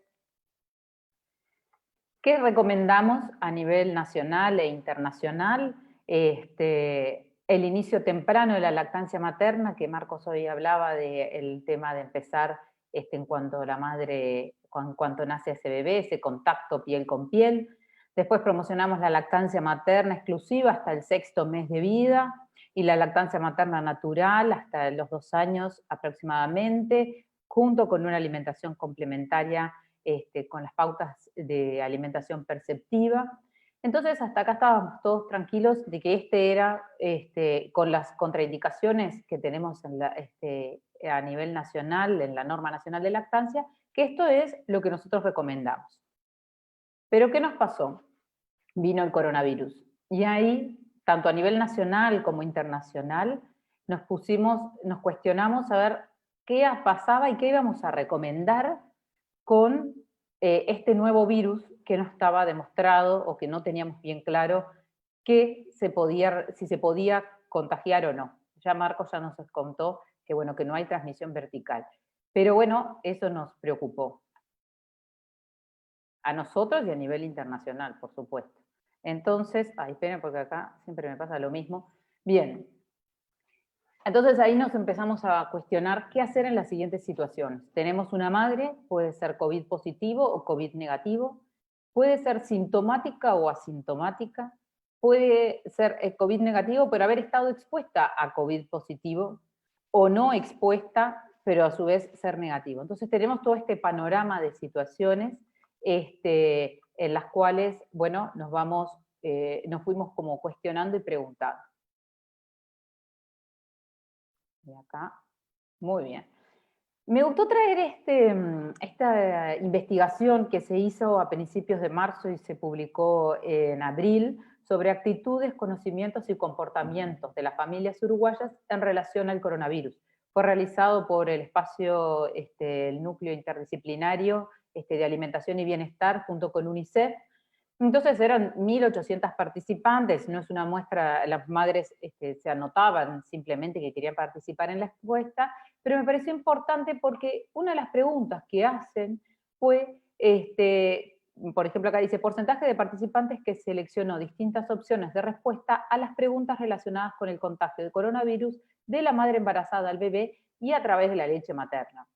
¿qué recomendamos a nivel nacional e internacional? El inicio temprano de la lactancia materna, que Marcos hoy hablaba del tema de empezar en cuanto la madre, cuanto nace ese bebé, ese contacto piel con piel. Después promocionamos la lactancia materna exclusiva hasta el 6º mes de vida y la lactancia materna natural hasta los 2 años aproximadamente, junto con una alimentación complementaria con las pautas de alimentación perceptiva. Entonces, hasta acá estábamos todos tranquilos de que era, con las contraindicaciones que tenemos a nivel nacional, en la norma nacional de lactancia, que esto es lo que nosotros recomendamos. Pero, ¿qué nos pasó? Vino el coronavirus. Y ahí, tanto a nivel nacional como internacional, nos cuestionamos a ver qué pasaba y qué íbamos a recomendar con este nuevo virus que no estaba demostrado o que no teníamos bien claro si se podía contagiar o no. Ya Marcos ya nos contó que, bueno, que no hay transmisión vertical. Pero bueno, eso nos preocupó. A nosotros y a nivel internacional, por supuesto. Entonces, esperen porque acá siempre me pasa lo mismo. Bien. Entonces ahí nos empezamos a cuestionar qué hacer en las siguientes situaciones. Tenemos una madre, puede ser COVID positivo o COVID negativo, puede ser sintomática o asintomática, puede ser COVID negativo pero haber estado expuesta a COVID positivo o no expuesta pero a su vez ser negativo. Entonces tenemos todo este panorama de situaciones en las cuales, bueno, nos fuimos como cuestionando y preguntando. Y acá, muy bien. Me gustó traer esta investigación que se hizo a principios de marzo y se publicó en abril sobre actitudes, conocimientos y comportamientos de las familias uruguayas en relación al coronavirus. Fue realizado por el espacio, el núcleo interdisciplinario de alimentación y bienestar junto con UNICEF. Entonces eran 1.800 participantes, no es una muestra, las madres se anotaban simplemente que querían participar en la encuesta, pero me pareció importante porque una de las preguntas que hacen fue, por ejemplo acá dice, porcentaje de participantes que seleccionó distintas opciones de respuesta a las preguntas relacionadas con el contagio de coronavirus de la madre embarazada al bebé y a través de la leche materna.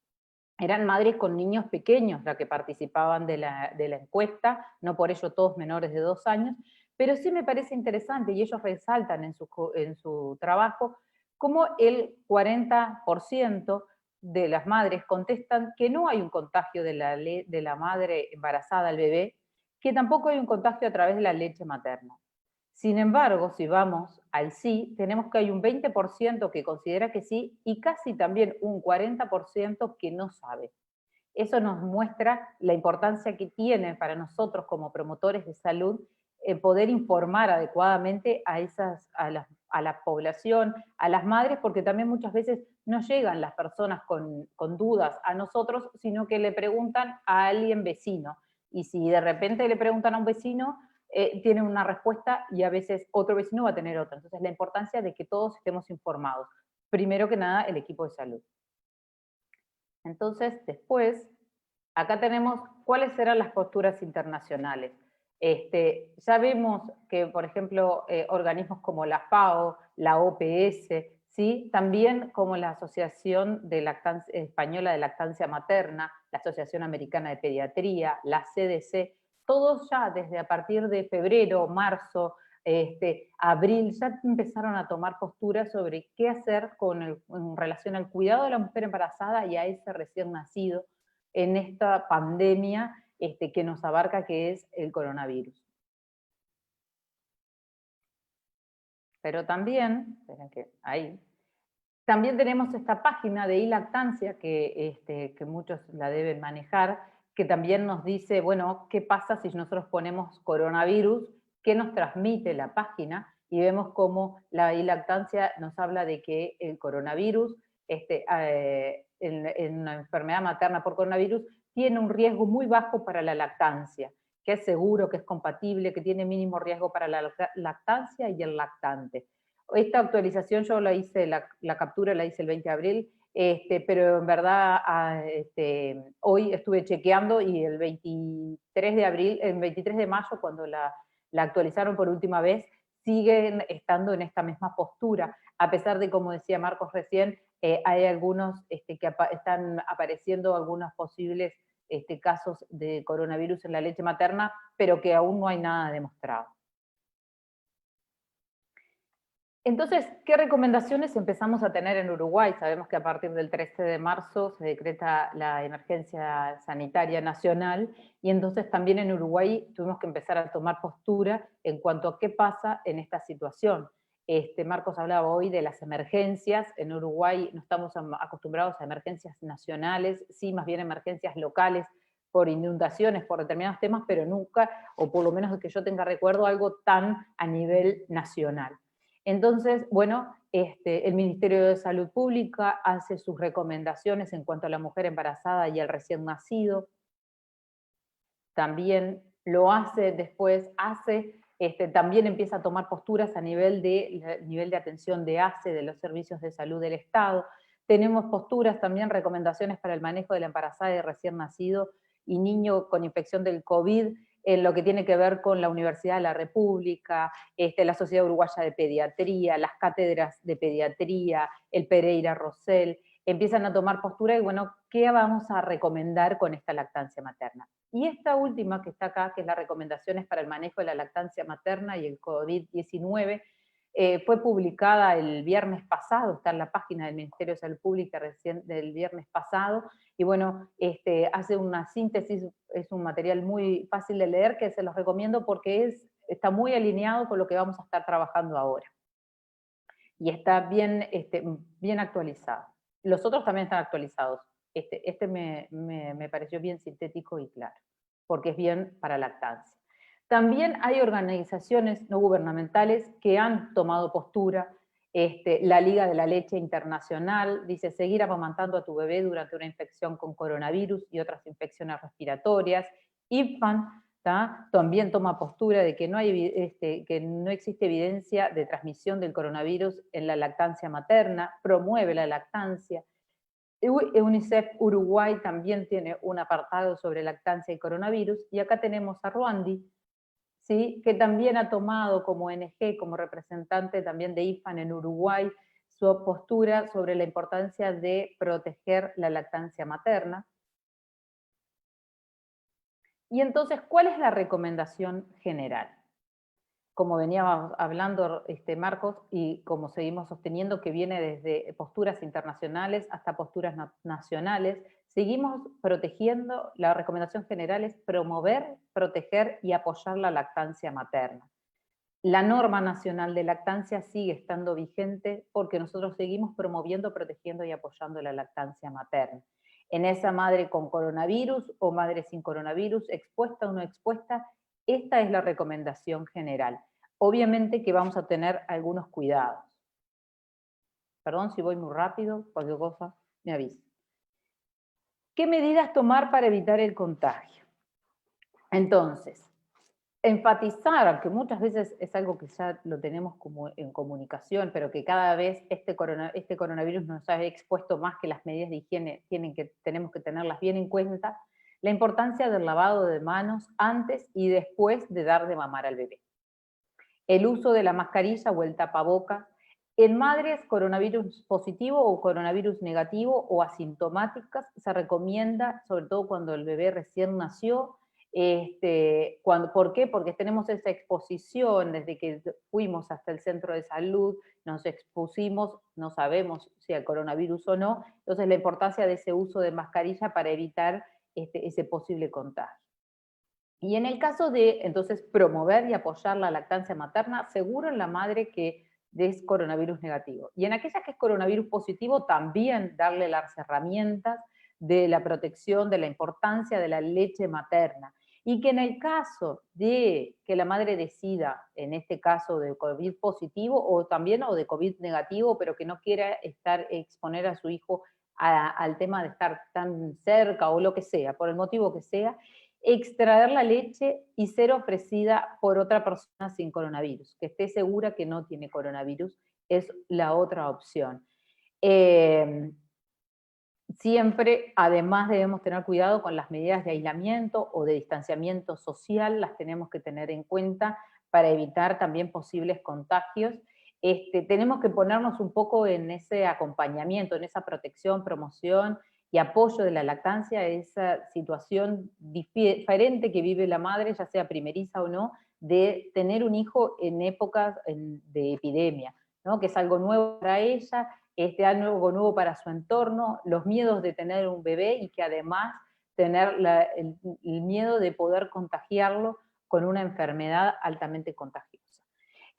Eran madres con niños pequeños las que participaban de la encuesta, no por ello todos menores de 2 años, pero sí me parece interesante, y ellos resaltan en su trabajo, cómo el 40% de las madres contestan que no hay un contagio de la madre embarazada al bebé, que tampoco hay un contagio a través de la leche materna. Sin embargo, si vamos al sí, tenemos que hay un 20% que considera que sí y casi también un 40% que no sabe. Eso nos muestra la importancia que tiene para nosotros como promotores de salud poder informar adecuadamente a la población, a las madres, porque también muchas veces no llegan las personas con dudas a nosotros, sino que le preguntan a alguien vecino. Y si de repente le preguntan a un vecino, tienen una respuesta y a veces otro vecino va a tener otra. Entonces la importancia de que todos estemos informados. Primero que nada, el equipo de salud. Entonces, después, acá tenemos cuáles serán las posturas internacionales. Ya vemos que, por ejemplo, organismos como la FAO, la OPS, ¿sí? También como la Asociación Española de Lactancia Materna, la Asociación Americana de Pediatría, la CDC, todos ya desde a partir de febrero, marzo, abril, ya empezaron a tomar posturas sobre qué hacer en relación al cuidado de la mujer embarazada y a ese recién nacido en esta pandemia que nos abarca, que es el coronavirus. Pero también, esperen que ahí, también tenemos esta página de iLactancia que muchos la deben manejar, que también nos dice, bueno, ¿qué pasa si nosotros ponemos coronavirus? ¿Qué nos transmite la página? Y vemos cómo la iLactancia nos habla de que el coronavirus, en una enfermedad materna por coronavirus, tiene un riesgo muy bajo para la lactancia, que es seguro, que es compatible, que tiene mínimo riesgo para la lactancia y el lactante. Esta actualización yo la hice, la captura la hice el 20 de abril, pero en verdad hoy estuve chequeando y el 23 de abril, el 23 de mayo, cuando la actualizaron por última vez, siguen estando en esta misma postura, a pesar de, como decía Marcos recién, hay algunos que están apareciendo algunos posibles casos de coronavirus en la leche materna, pero que aún no hay nada demostrado. Entonces, ¿qué recomendaciones empezamos a tener en Uruguay? Sabemos que a partir del 13 de marzo se decreta la emergencia sanitaria nacional y entonces también en Uruguay tuvimos que empezar a tomar postura en cuanto a qué pasa en esta situación. Marcos hablaba hoy de las emergencias. En Uruguay no estamos acostumbrados a emergencias nacionales, sí, más bien emergencias locales por inundaciones, por determinados temas, pero nunca, o por lo menos que yo tenga recuerdo, algo tan a nivel nacional. Entonces, bueno, el Ministerio de Salud Pública hace sus recomendaciones en cuanto a la mujer embarazada y al recién nacido. También lo hace después, también empieza a tomar posturas a nivel de atención de ACE, de los servicios de salud del Estado. Tenemos posturas también, recomendaciones para el manejo de la embarazada y recién nacido y niño con infección del COVID, en lo que tiene que ver con la Universidad de la República, la Sociedad Uruguaya de Pediatría, las cátedras de pediatría, el Pereira Rosell, empiezan a tomar postura y bueno, ¿qué vamos a recomendar con esta lactancia materna? Y esta última que está acá, que es las recomendaciones para el manejo de la lactancia materna y el COVID-19, fue publicada el viernes pasado, está en la página del Ministerio de Salud Pública recién del viernes pasado, y bueno, hace una síntesis, es un material muy fácil de leer que se los recomiendo porque está muy alineado con lo que vamos a estar trabajando ahora. Y está bien actualizado. Los otros también están actualizados. Me pareció bien sintético y claro, porque es bien para lactancia. También hay organizaciones no gubernamentales que han tomado postura. La Liga de la Leche Internacional dice seguir amamantando a tu bebé durante una infección con coronavirus y otras infecciones respiratorias. IFAN también toma postura de que que no existe evidencia de transmisión del coronavirus en la lactancia materna, promueve la lactancia. UNICEF Uruguay también tiene un apartado sobre lactancia y coronavirus, y acá tenemos a Ruandi, ¿sí?, que también ha tomado como ONG, como representante también de IFAN en Uruguay, su postura sobre la importancia de proteger la lactancia materna. Y entonces, ¿cuál es la recomendación general? Como veníamos hablando Marcos, y como seguimos sosteniendo, que viene desde posturas internacionales hasta posturas nacionales, seguimos protegiendo. La recomendación general es promover, proteger y apoyar la lactancia materna. La norma nacional de lactancia sigue estando vigente porque nosotros seguimos promoviendo, protegiendo y apoyando la lactancia materna. En esa madre con coronavirus o madre sin coronavirus, expuesta o no expuesta, esta es la recomendación general. Obviamente que vamos a tener algunos cuidados. Perdón si voy muy rápido, cualquier cosa me avisa. ¿Qué medidas tomar para evitar el contagio? Entonces, enfatizar, aunque muchas veces es algo que ya lo tenemos como en comunicación, pero que cada vez este coronavirus nos ha expuesto más, que las medidas de higiene tenemos que tenerlas bien en cuenta, la importancia del lavado de manos antes y después de dar de mamar al bebé. El uso de la mascarilla o el tapabocas En madres coronavirus positivo o coronavirus negativo o asintomáticas se recomienda, sobre todo cuando el bebé recién nació, ¿por qué? Porque tenemos esa exposición desde que fuimos hasta el centro de salud, nos expusimos, no sabemos si al coronavirus o no, entonces la importancia de ese uso de mascarilla para evitar ese posible contagio. Y en el caso de, entonces, promover y apoyar la lactancia materna, seguro en la madre que es coronavirus negativo. Y en aquella que es coronavirus positivo, también darle las herramientas de la protección, de la importancia de la leche materna. Y que en el caso de que la madre decida, en este caso de COVID positivo, o también o de COVID negativo, pero que no quiera exponer a su hijo al tema de estar tan cerca o lo que sea, por el motivo que sea, extraer la leche y ser ofrecida por otra persona sin coronavirus, que esté segura que no tiene coronavirus, es la otra opción. Siempre, además, debemos tener cuidado con las medidas de aislamiento o de distanciamiento social, las tenemos que tener en cuenta para evitar también posibles contagios. Tenemos que ponernos un poco en ese acompañamiento, en esa protección, promoción y apoyo de la lactancia, esa situación diferente que vive la madre, ya sea primeriza o no, de tener un hijo en épocas de epidemia, ¿no? Que es algo nuevo para ella, algo nuevo para su entorno, los miedos de tener un bebé y que además tener el miedo de poder contagiarlo con una enfermedad altamente contagiosa.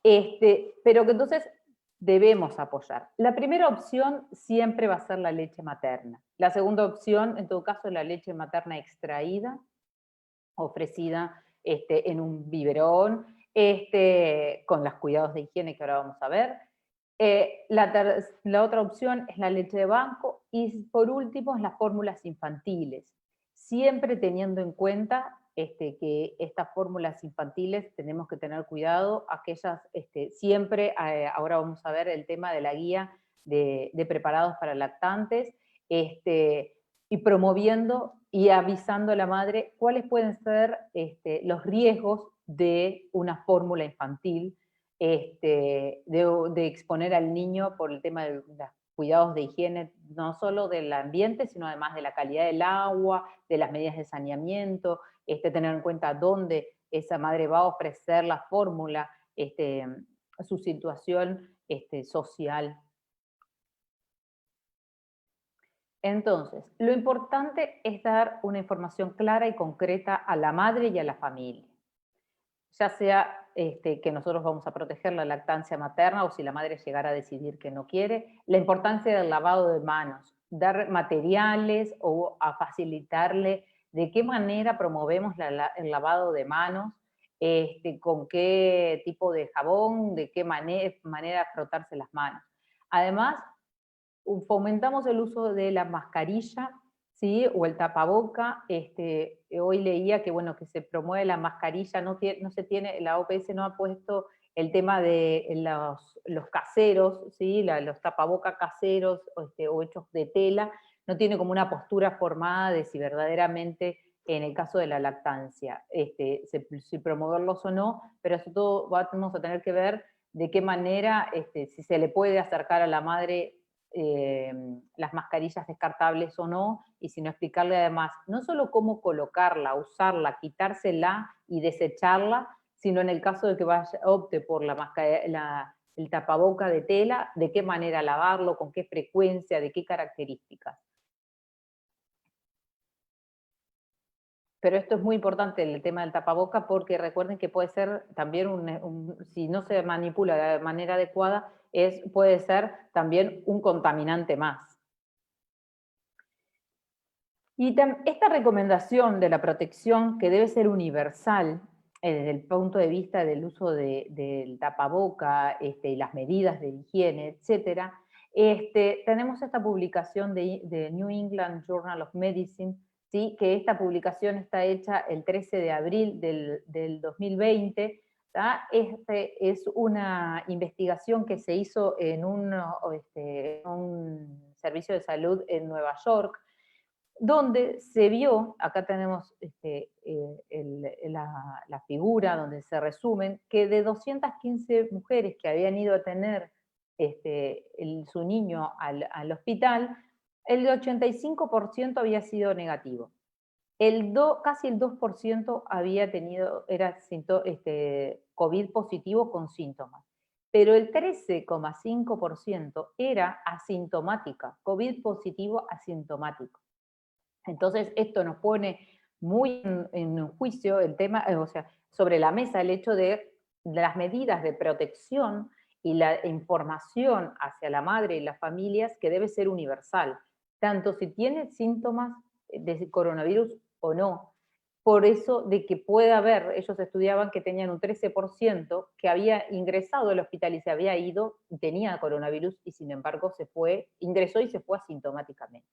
Pero que entonces debemos apoyar. La primera opción siempre va a ser la leche materna. La segunda opción, en todo caso, es la leche materna extraída, ofrecida en un biberón, con los cuidados de higiene que ahora vamos a ver. La otra opción es la leche de banco y por último es las fórmulas infantiles, siempre teniendo en cuenta que estas fórmulas infantiles tenemos que tener cuidado, aquellas siempre, ahora vamos a ver el tema de la guía de preparados para lactantes, y promoviendo y avisando a la madre cuáles pueden ser los riesgos de una fórmula infantil, de exponer al niño por el tema de los cuidados de higiene, no solo del ambiente, sino además de la calidad del agua, de las medidas de saneamiento, tener en cuenta dónde esa madre va a ofrecer la fórmula, su situación social. Entonces, lo importante es dar una información clara y concreta a la madre y a la familia. Ya sea que nosotros vamos a proteger la lactancia materna o si la madre llegara a decidir que no quiere, la importancia del lavado de manos, dar materiales o a facilitarle de qué manera promovemos el lavado de manos, con qué tipo de jabón, de qué manera frotarse las manos. Además, fomentamos el uso de la mascarilla, ¿sí? O el tapaboca. Hoy leía que, bueno, que se promueve la mascarilla, no se tiene, la OPS no ha puesto el tema de los caseros, ¿sí? Los tapabocas caseros o hechos de tela, no tiene como una postura formada de si verdaderamente en el caso de la lactancia, si promoverlos o no, pero eso todo vamos a tener que ver de qué manera, si se le puede acercar a la madre las mascarillas descartables o no, y sino explicarle además, no solo cómo colocarla, usarla, quitársela y desecharla, sino en el caso de que opte por el tapaboca de tela, de qué manera lavarlo, con qué frecuencia, de qué características. Pero esto es muy importante, el tema del tapaboca, porque recuerden que puede ser también, si no se manipula de manera adecuada, puede ser también un contaminante más. Y esta recomendación de la protección, que debe ser universal, desde el punto de vista del uso del tapaboca, y las medidas de higiene, etc., tenemos esta publicación de New England Journal of Medicine, ¿sí? Que esta publicación está hecha el 13 de abril del 2020, es una investigación que se hizo en un servicio de salud en Nueva York, donde se vio, acá tenemos la figura donde se resumen, que de 215 mujeres que habían ido a tener su niño al hospital, el 85% había sido negativo. Casi el 2% había tenido, COVID positivo con síntomas, pero el 13,5% era asintomática, COVID positivo asintomático. Entonces, esto nos pone muy en juicio el tema, o sea, sobre la mesa el hecho de las medidas de protección y la información hacia la madre y las familias que debe ser universal, tanto si tiene síntomas de coronavirus o no. Por eso de que puede haber, ellos estudiaban que tenían un 13% que había ingresado al hospital y se había ido, tenía coronavirus y sin embargo ingresó y se fue asintomáticamente.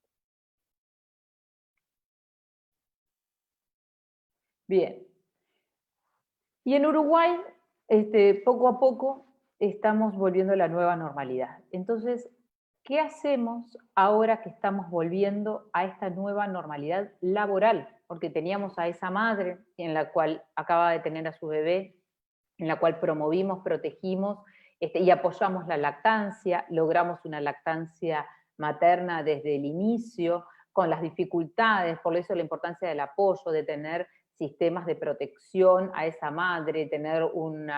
Bien. Y en Uruguay, poco a poco, estamos volviendo a la nueva normalidad. Entonces, ¿qué hacemos ahora que estamos volviendo a esta nueva normalidad laboral? Porque teníamos a esa madre en la cual acaba de tener a su bebé, en la cual promovimos, protegimos y apoyamos la lactancia, logramos una lactancia materna desde el inicio, con las dificultades, por eso la importancia del apoyo, de tener sistemas de protección a esa madre, tener un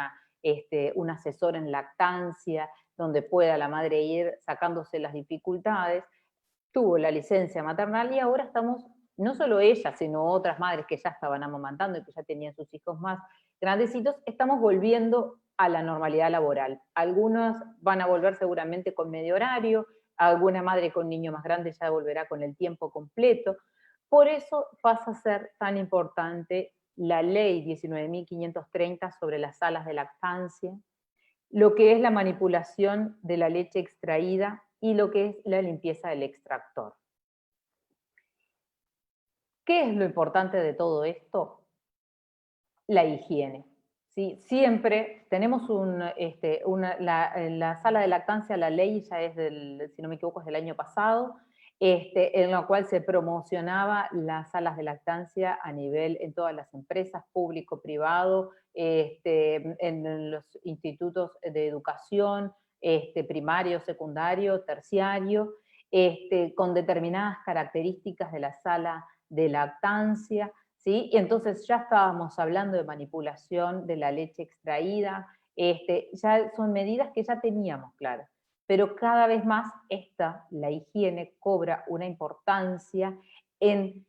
asesor en lactancia, donde pueda la madre ir sacándose las dificultades. Tuvo la licencia maternal y ahora estamos, no solo ella, sino otras madres que ya estaban amamantando y que ya tenían sus hijos más grandecitos, estamos volviendo a la normalidad laboral. Algunos van a volver seguramente con medio horario, alguna madre con niño más grande ya volverá con el tiempo completo. Por eso pasa a ser tan importante la ley 19.530 sobre las salas de lactancia, lo que es la manipulación de la leche extraída y lo que es la limpieza del extractor. ¿Qué es lo importante de todo esto? La higiene. ¿Sí? Siempre tenemos la sala de lactancia, la ley ya es si no me equivoco, es del año pasado, en la cual se promocionaba las salas de lactancia a nivel en todas las empresas, público, privado, en los institutos de educación, primario, secundario, terciario, con determinadas características de la sala de lactancia, ¿sí? Y entonces ya estábamos hablando de manipulación de la leche extraída, ya son medidas que ya teníamos claras. Pero cada vez más la higiene cobra una importancia en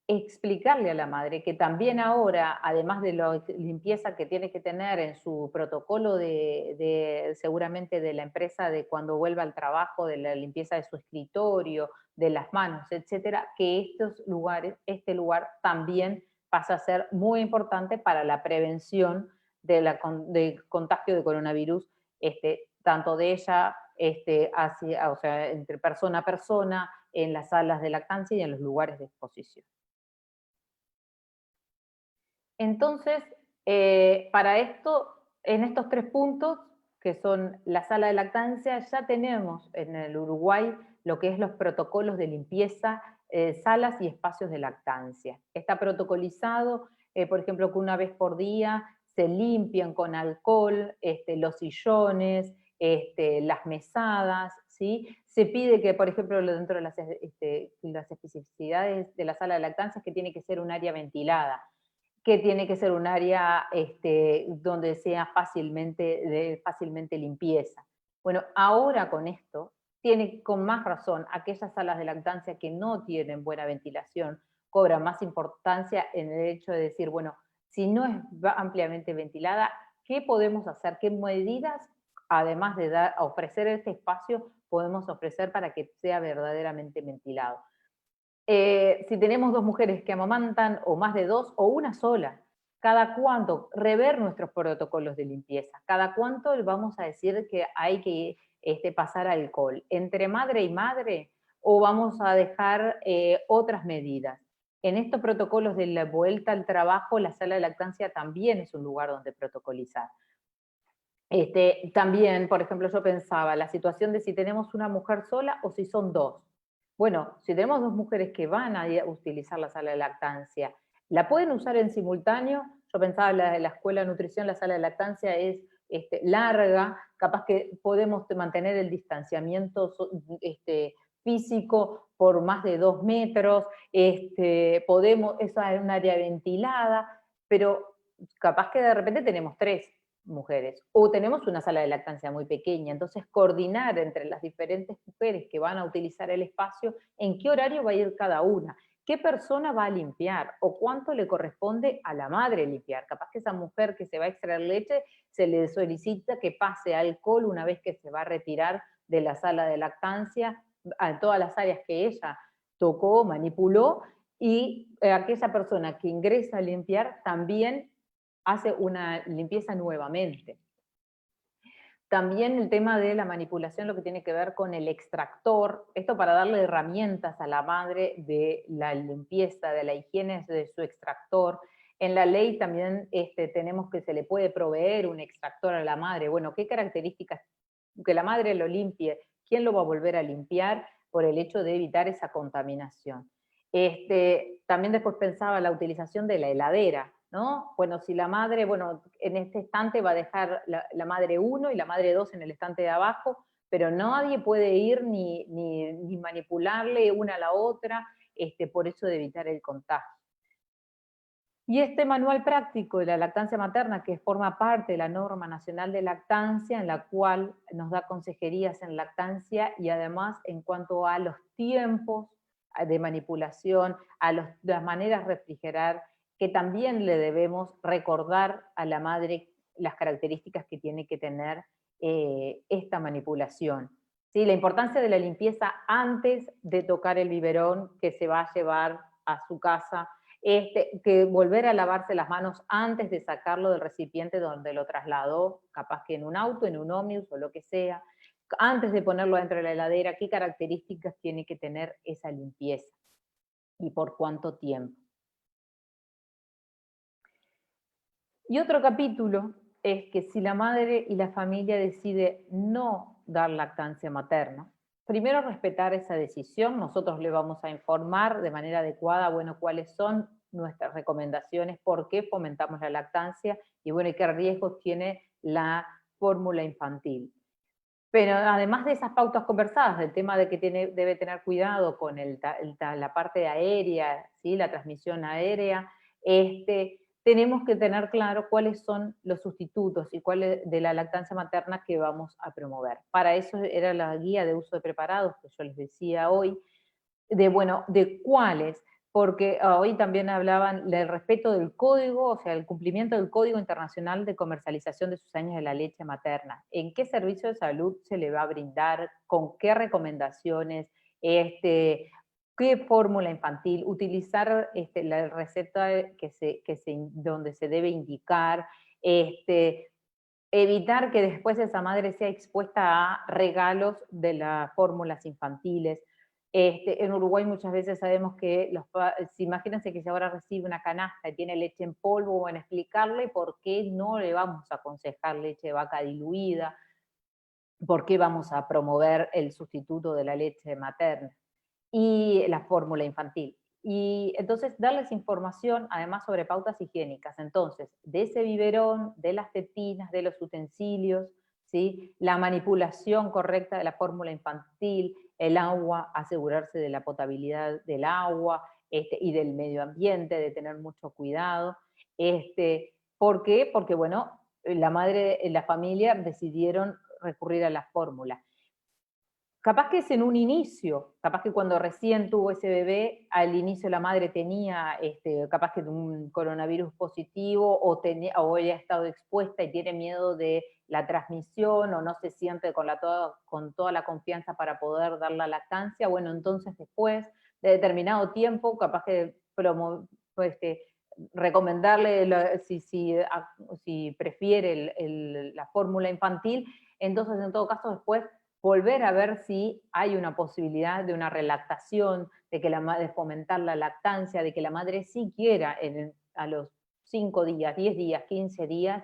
explicarle a la madre que también ahora, además de la limpieza que tiene que tener en su protocolo seguramente de la empresa de cuando vuelva al trabajo, de la limpieza de su escritorio, de las manos, etcétera, que este lugar también pasa a ser muy importante para la prevención del contagio de coronavirus, tanto de ella, o sea, entre persona a persona, en las salas de lactancia y en los lugares de exposición. Entonces, para esto, en estos 3 puntos, que son la sala de lactancia, ya tenemos en el Uruguay lo que es los protocolos de limpieza, salas y espacios de lactancia. Está protocolizado, por ejemplo, que una vez por día se limpian con alcohol los sillones, las mesadas, ¿sí? Se pide que, por ejemplo, dentro de las especificidades de la sala de lactancia es que tiene que ser un área ventilada, que tiene que ser un área donde sea fácilmente limpieza. Bueno, ahora con esto, tiene con más razón aquellas salas de lactancia que no tienen buena ventilación, cobran más importancia en el hecho de decir, bueno, si no es ampliamente ventilada, ¿qué podemos hacer? ¿Qué medidas, además de ofrecer este espacio, podemos ofrecer para que sea verdaderamente ventilado? Si tenemos 2 mujeres que amamantan, o más de 2, o una sola, cada cuánto rever nuestros protocolos de limpieza, cada cuánto vamos a decir que hay que pasar alcohol, entre madre y madre, o vamos a dejar otras medidas. En estos protocolos de la vuelta al trabajo, la sala de lactancia también es un lugar donde protocolizar. También, por ejemplo, yo pensaba la situación de si tenemos una mujer sola o si son 2. Bueno, si tenemos 2 mujeres que van a utilizar la sala de lactancia, ¿la pueden usar en simultáneo? Yo pensaba la escuela de nutrición, la sala de lactancia es larga, capaz que podemos mantener el distanciamiento físico por más de 2 metros, podemos, esa es un área ventilada, pero capaz que de repente tenemos 3 mujeres, o tenemos una sala de lactancia muy pequeña, entonces coordinar entre las diferentes mujeres que van a utilizar el espacio, en qué horario va a ir cada una, qué persona va a limpiar, o cuánto le corresponde a la madre limpiar. Capaz que esa mujer que se va a extraer leche, se le solicita que pase alcohol una vez que se va a retirar de la sala de lactancia, a todas las áreas que ella tocó, manipuló, y aquella persona que ingresa a limpiar también hace una limpieza nuevamente. También el tema de la manipulación, lo que tiene que ver con el extractor, esto para darle herramientas a la madre de la limpieza, de la higiene de su extractor. En la ley también tenemos que se le puede proveer un extractor a la madre. Bueno, ¿qué características? Que la madre lo limpie, ¿quién lo va a volver a limpiar? Por el hecho de evitar esa contaminación. También después pensaba la utilización de la heladera, ¿no? Bueno, si la madre, bueno, en este estante va a dejar la madre 1 y la madre 2 en el estante de abajo, pero nadie puede ir ni manipularle una a la otra, por eso de evitar el contagio. Y este manual práctico de la lactancia materna, que forma parte de la norma nacional de lactancia, en la cual nos da consejerías en lactancia y además en cuanto a los tiempos de manipulación, a las maneras de refrigerar, que también le debemos recordar a la madre las características que tiene que tener esta manipulación. ¿Sí? La importancia de la limpieza antes de tocar el biberón que se va a llevar a su casa, que volver a lavarse las manos antes de sacarlo del recipiente donde lo trasladó, capaz que en un auto, en un ómnibus o lo que sea, antes de ponerlo dentro de la heladera, qué características tiene que tener esa limpieza y por cuánto tiempo. Y otro capítulo es que si la madre y la familia decide no dar lactancia materna, primero respetar esa decisión, nosotros le vamos a informar de manera adecuada, bueno, cuáles son nuestras recomendaciones, por qué fomentamos la lactancia y bueno, y qué riesgos tiene la fórmula infantil. Pero además de esas pautas conversadas, del tema de que debe tener cuidado con la parte aérea, ¿sí? La transmisión aérea, tenemos que tener claro cuáles son los sustitutos y cuáles de la lactancia materna que vamos a promover. Para eso era la guía de uso de preparados que yo les decía hoy, de cuáles, porque hoy también hablaban del respeto del código, o sea, el cumplimiento del Código Internacional de Comercialización de Sustancias de la Leche Materna. ¿En qué servicio de salud se le va a brindar? ¿Con qué recomendaciones? ¿Qué fórmula infantil? Utilizar la receta donde se debe indicar, evitar que después esa madre sea expuesta a regalos de las fórmulas infantiles. En Uruguay muchas veces sabemos que imagínense que si ahora recibe una canasta y tiene leche en polvo, bueno, explicarle por qué no le vamos a aconsejar leche de vaca diluida, por qué vamos a promover el sustituto de la leche materna y la fórmula infantil. Y entonces darles información además sobre pautas higiénicas, entonces, de ese biberón, de las tetinas, de los utensilios, ¿sí? La manipulación correcta de la fórmula infantil, el agua, asegurarse de la potabilidad del agua y del medio ambiente, de tener mucho cuidado. ¿Por qué? Porque, bueno, la madre, la familia decidieron recurrir a la fórmula. Capaz que es en un inicio, capaz que cuando recién tuvo ese bebé, al inicio la madre tenía capaz que un coronavirus positivo o ella ha estado expuesta y tiene miedo de la transmisión o no se siente con toda la confianza para poder dar la lactancia. Bueno, entonces después de determinado tiempo, capaz que recomendarle, si prefiere la fórmula infantil, entonces en todo caso después volver a ver si hay una posibilidad de una relactación, de fomentar la lactancia, de que la madre sí quiera a los 5 días, 10 días, 15 días,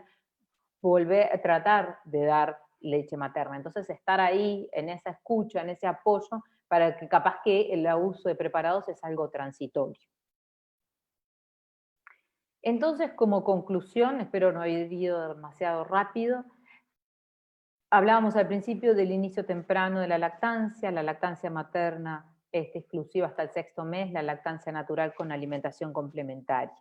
volver a tratar de dar leche materna. Entonces estar ahí en esa escucha, en ese apoyo, para que capaz que el uso de preparados es algo transitorio. Entonces, como conclusión, espero no haber ido demasiado rápido, Hablábamos al principio del inicio temprano de la lactancia materna exclusiva hasta el 6º mes, la lactancia natural con alimentación complementaria.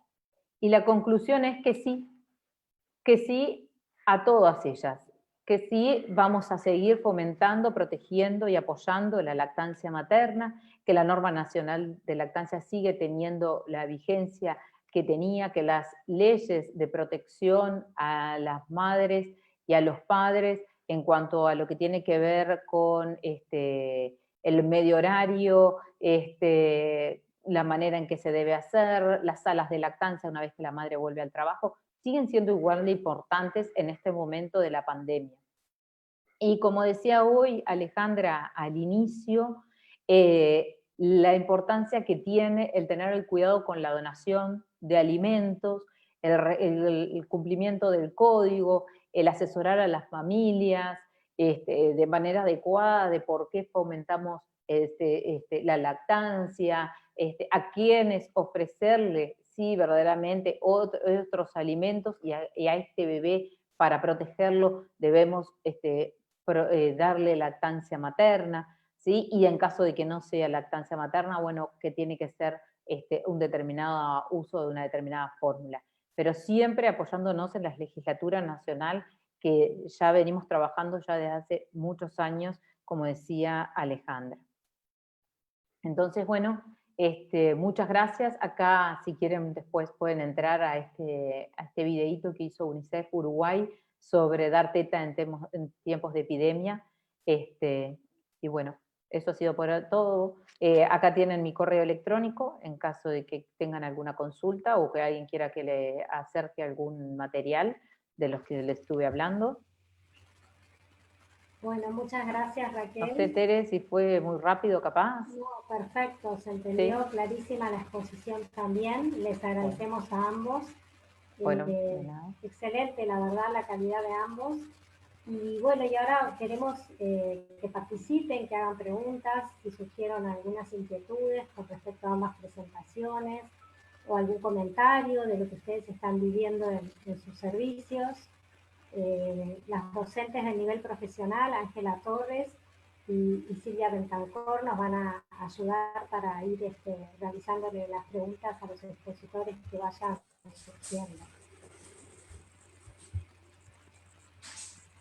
Y la conclusión es que sí a todas ellas, que sí vamos a seguir fomentando, protegiendo y apoyando la lactancia materna, que la norma nacional de lactancia sigue teniendo la vigencia que tenía, que las leyes de protección a las madres y a los padres en cuanto a lo que tiene que ver con el medio horario, la manera en que se debe hacer, las salas de lactancia una vez que la madre vuelve al trabajo, siguen siendo igual de importantes en este momento de la pandemia. Y como decía hoy Alejandra al inicio, la importancia que tiene el tener el cuidado con la donación de alimentos, el cumplimiento del código, el asesorar a las familias de manera adecuada de por qué fomentamos la lactancia, a quienes ofrecerle, sí, verdaderamente otros alimentos y a este bebé para protegerlo debemos darle lactancia materna, ¿sí? Y en caso de que no sea lactancia materna, bueno, que tiene que ser un determinado uso de una determinada fórmula. Pero siempre apoyándonos en la legislatura nacional que ya venimos trabajando ya desde hace muchos años, como decía Alejandra. Entonces, bueno, muchas gracias. Acá, si quieren, después pueden entrar a este videíto que hizo UNICEF Uruguay sobre dar teta en tiempos de epidemia. Y bueno, eso ha sido por todo. Acá tienen mi correo electrónico en caso de que tengan alguna consulta o que alguien quiera que le acerque algún material de los que les estuve hablando. Bueno, muchas gracias, Raquel. No sé, Tere, si fue muy rápido, capaz. No, perfecto, se entendió, ¿Sí? Clarísima la exposición también. Les agradecemos a ambos. Bueno, excelente, la verdad, la calidad de ambos. Y bueno, y ahora queremos que participen, que hagan preguntas, si surgieron algunas inquietudes con respecto a ambas presentaciones o algún comentario de lo que ustedes están viviendo en sus servicios. Las docentes de nivel profesional, Ángela Torres y Silvia Bentancor, nos van a ayudar para ir realizándole las preguntas a los expositores que vayan surgiendo.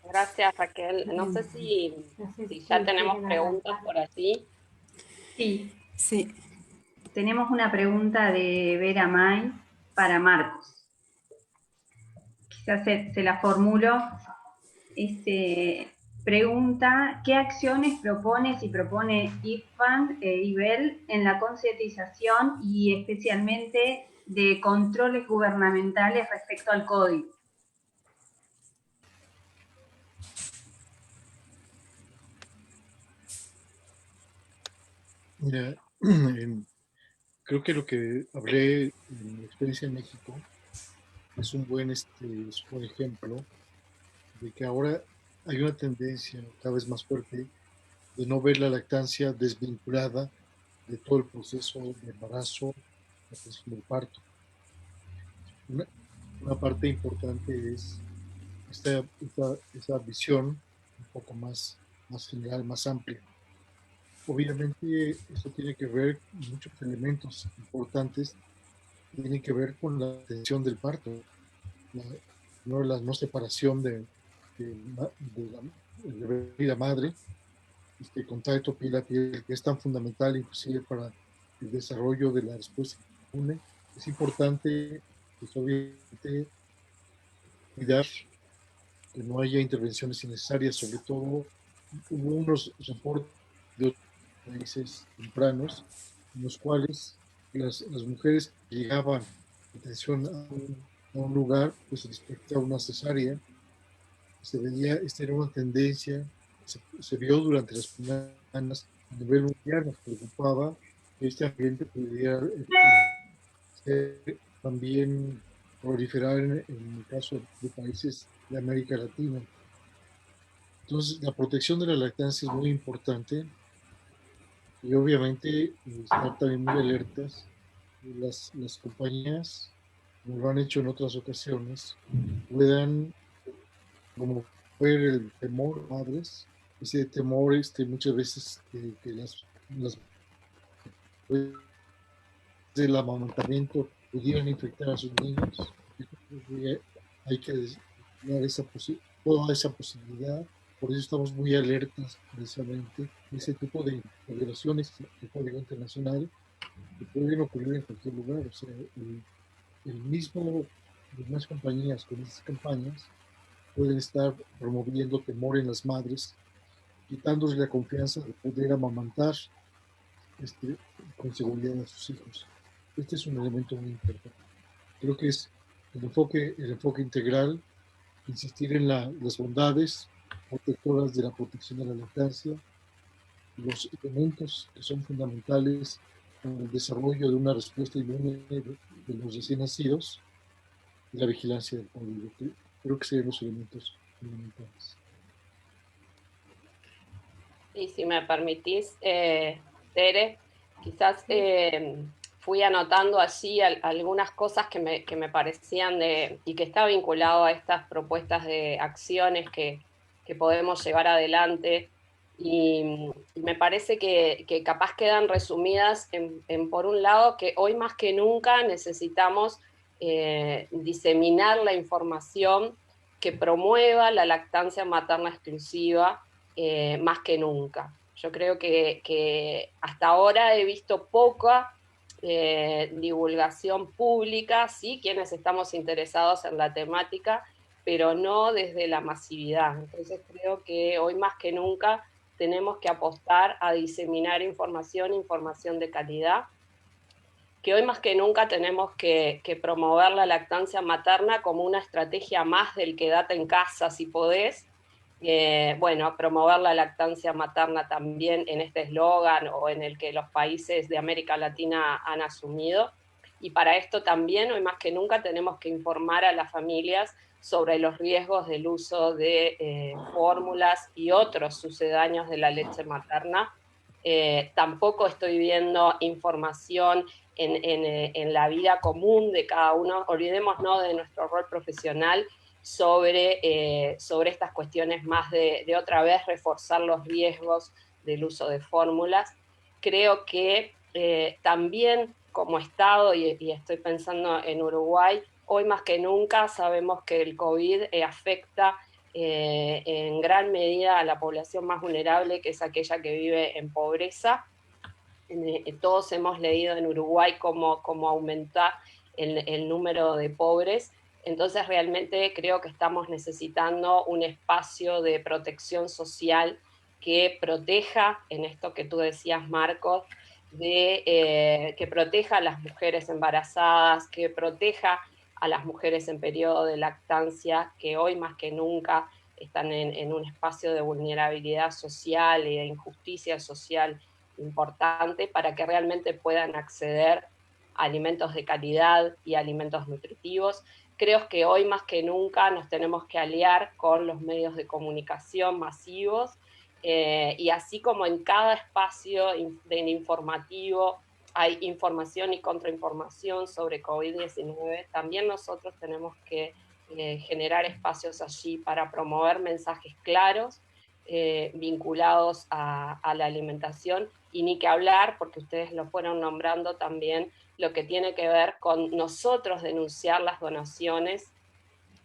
Gracias, Raquel. No sé si ya tenemos preguntas por allí. Sí. Tenemos una pregunta de Vera May para Marcos. Quizás se la formulo. Pregunta, ¿qué acciones propone IFAN e IBEL en la concientización y especialmente de controles gubernamentales respecto al código? Mira, creo que lo que hablé en mi experiencia en México es un buen ejemplo de que ahora hay una tendencia cada vez más fuerte de no ver la lactancia desvinculada de todo el proceso de embarazo, la atención del parto. Una parte importante es esa visión un poco más general, más amplia. Obviamente, esto tiene que ver, muchos elementos importantes tienen que ver con la atención del parto, la no separación del bebé y la madre, contacto piel a piel, que es tan fundamental inclusive para el desarrollo de la respuesta inmune. Es importante, pues, obviamente, cuidar que no haya intervenciones innecesarias, sobre todo hubo unos reportes de otros países tempranos en los cuales las mujeres que llegaban a atención a un lugar, pues se les practicaba una cesárea. Se veía, era una tendencia, se vio durante las primeras semanas a nivel mundial. Nos preocupaba que este ambiente pudiera también proliferar en el caso de países de América Latina. Entonces, la protección de la lactancia es muy importante y obviamente estar también muy alertas. Las compañías, como lo han hecho en otras ocasiones, puedan como fue el temor de madres, ese temor muchas veces que las del amamantamiento pudieran infectar a sus niños. Hay que dar toda esa posibilidad. Por eso estamos muy alertas precisamente de ese tipo de violaciones del Código Internacional que pueden ocurrir en cualquier lugar. O sea, las mismas compañías con esas campañas pueden estar promoviendo temor en las madres, quitándoles la confianza de poder amamantar con seguridad a sus hijos. Este es un elemento muy importante. Creo que es el enfoque integral, insistir en las bondades protectoras de la protección de la lactancia, los elementos que son fundamentales para el desarrollo de una respuesta inmune de los recién nacidos y la vigilancia del código. Creo que serían los elementos fundamentales. Y si me permitís, Tere, quizás fui anotando allí algunas cosas que me parecían y que está vinculado a estas propuestas de acciones que podemos llevar adelante. Y me parece que capaz quedan resumidas por un lado, que hoy más que nunca necesitamos diseminar la información que promueva la lactancia materna exclusiva, más que nunca. Yo creo que hasta ahora he visto poca divulgación pública, sí, quienes estamos interesados en la temática, pero no desde la masividad. Entonces creo que hoy más que nunca tenemos que apostar a diseminar información de calidad, que hoy más que nunca tenemos que promover la lactancia materna como una estrategia más del quédate en casa si podés. Bueno, promover la lactancia materna también en este eslogan o en el que los países de América Latina han asumido. Y para esto también, hoy más que nunca, tenemos que informar a las familias sobre los riesgos del uso de fórmulas y otros sucedáneos de la leche materna. Tampoco estoy viendo información en la vida común de cada uno. Olvidémonos de nuestro rol profesional sobre estas cuestiones más de otra vez reforzar los riesgos del uso de fórmulas. Creo que también como Estado, y estoy pensando en Uruguay, hoy más que nunca sabemos que el COVID afecta en gran medida a la población más vulnerable, que es aquella que vive en pobreza. Todos hemos leído en Uruguay cómo aumenta el número de pobres. Entonces realmente creo que estamos necesitando un espacio de protección social que proteja, en esto que tú decías, Marcos, que proteja a las mujeres embarazadas, que proteja a las mujeres en periodo de lactancia, que hoy más que nunca están en un espacio de vulnerabilidad social y de injusticia social importante, para que realmente puedan acceder a alimentos de calidad y alimentos nutritivos. Creo que hoy más que nunca nos tenemos que aliar con los medios de comunicación masivos, y así como en cada espacio informativo hay información y contrainformación sobre COVID-19, también nosotros tenemos que generar espacios allí para promover mensajes claros vinculados a la alimentación, y ni que hablar, porque ustedes lo fueron nombrando también, lo que tiene que ver con nosotros denunciar las donaciones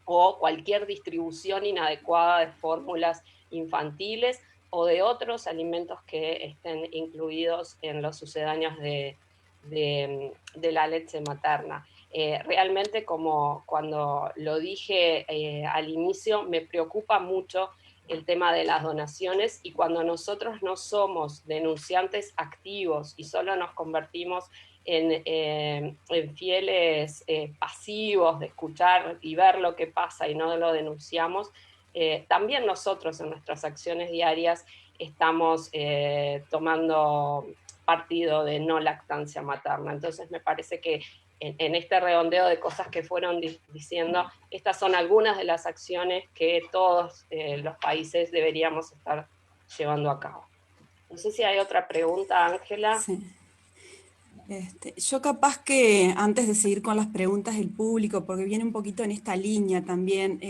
o cualquier distribución inadecuada de fórmulas infantiles o de otros alimentos que estén incluidos en los sucedáneos de la leche materna. Realmente, como cuando lo dije al inicio, me preocupa mucho el tema de las donaciones, y cuando nosotros no somos denunciantes activos y solo nos convertimos en fieles pasivos de escuchar y ver lo que pasa y no lo denunciamos, también nosotros en nuestras acciones diarias estamos tomando partido de no lactancia materna. Entonces me parece que en este redondeo de cosas que fueron diciendo, estas son algunas de las acciones que todos los países deberíamos estar llevando a cabo. No sé si hay otra pregunta, Ángela. Sí. Yo capaz que antes de seguir con las preguntas del público, porque viene un poquito en esta línea también,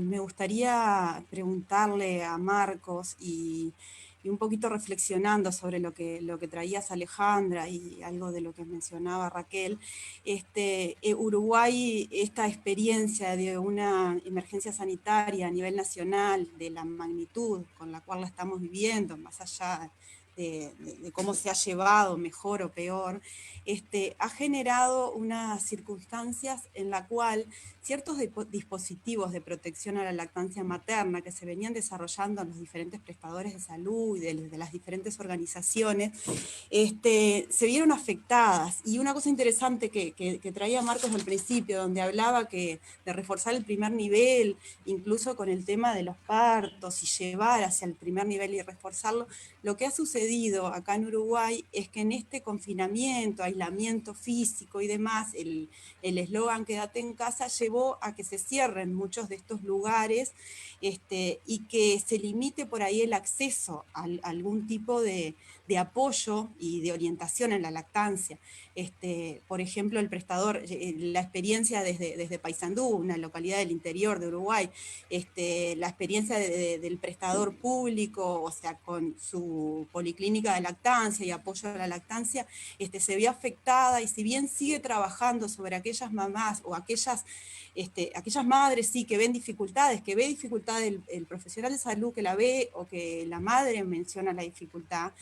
me gustaría preguntarle a Marcos y un poquito reflexionando sobre lo que traías Alejandra y algo de lo que mencionaba Raquel. Uruguay, esta experiencia de una emergencia sanitaria a nivel nacional, de la magnitud con la cual la estamos viviendo, más allá de cómo se ha llevado, mejor o peor, ha generado unas circunstancias en la cual ciertos dispositivos de protección a la lactancia materna que se venían desarrollando en los diferentes prestadores de salud y de las diferentes organizaciones, se vieron afectadas. Y una cosa interesante que traía Marcos al principio, donde hablaba de reforzar el primer nivel, incluso con el tema de los partos y llevar hacia el primer nivel y reforzarlo, lo que ha sucedido acá en Uruguay es que en este confinamiento, aislamiento físico y demás, el eslogan "Quédate en casa" llevó a que se cierren muchos de estos lugares y que se limite por ahí el acceso a algún tipo de apoyo y de orientación en la lactancia. Por ejemplo, el prestador, la experiencia desde Paysandú, una localidad del interior de Uruguay, la experiencia del prestador público, o sea, con su policlínica de lactancia y apoyo a la lactancia, se vio afectada, y si bien sigue trabajando sobre aquellas mamás o aquellas madres sí, que ven dificultades, que ve dificultades el profesional de salud que la ve, o que la madre menciona la dificultad,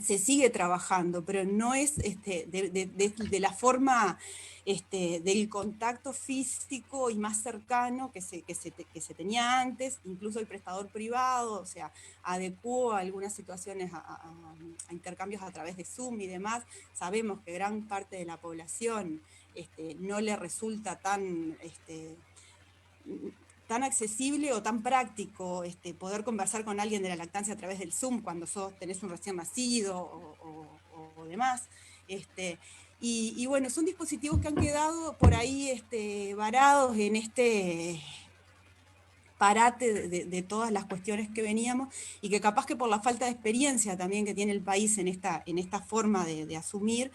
se sigue trabajando, pero no es de la forma del contacto físico y más cercano que se tenía antes. Incluso el prestador privado, o sea, adecuó algunas situaciones a intercambios a través de Zoom y demás. Sabemos que gran parte de la población no le resulta tan accesible o tan práctico poder conversar con alguien de la lactancia a través del Zoom cuando tenés un recién nacido o demás. Y bueno, son dispositivos que han quedado por ahí varados en parate de todas las cuestiones que veníamos, y que capaz que por la falta de experiencia también que tiene el país en esta forma de asumir,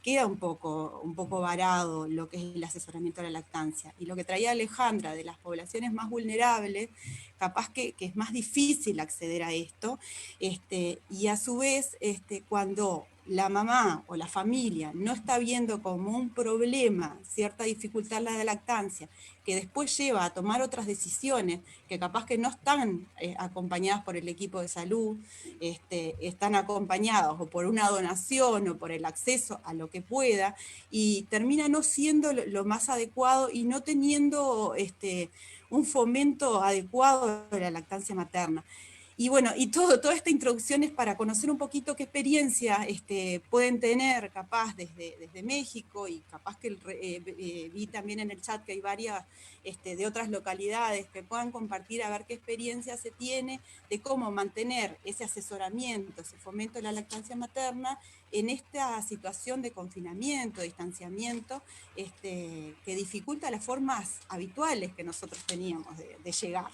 queda un poco varado lo que es el asesoramiento a la lactancia. Y lo que traía Alejandra de las poblaciones más vulnerables, capaz que es más difícil acceder a esto, y a su vez, cuando la mamá o la familia no está viendo como un problema cierta dificultad en la lactancia, que después lleva a tomar otras decisiones que capaz que no están acompañadas por el equipo de salud, están acompañados o por una donación o por el acceso a lo que pueda, y termina no siendo lo más adecuado y no teniendo un fomento adecuado de la lactancia materna. Y bueno, y toda esta introducción es para conocer un poquito qué experiencia pueden tener capaz desde México, y capaz que vi también en el chat que hay varias de otras localidades que puedan compartir, a ver qué experiencia se tiene de cómo mantener ese asesoramiento, ese fomento de la lactancia materna en esta situación de confinamiento, de distanciamiento, que dificulta las formas habituales que nosotros teníamos de llegar.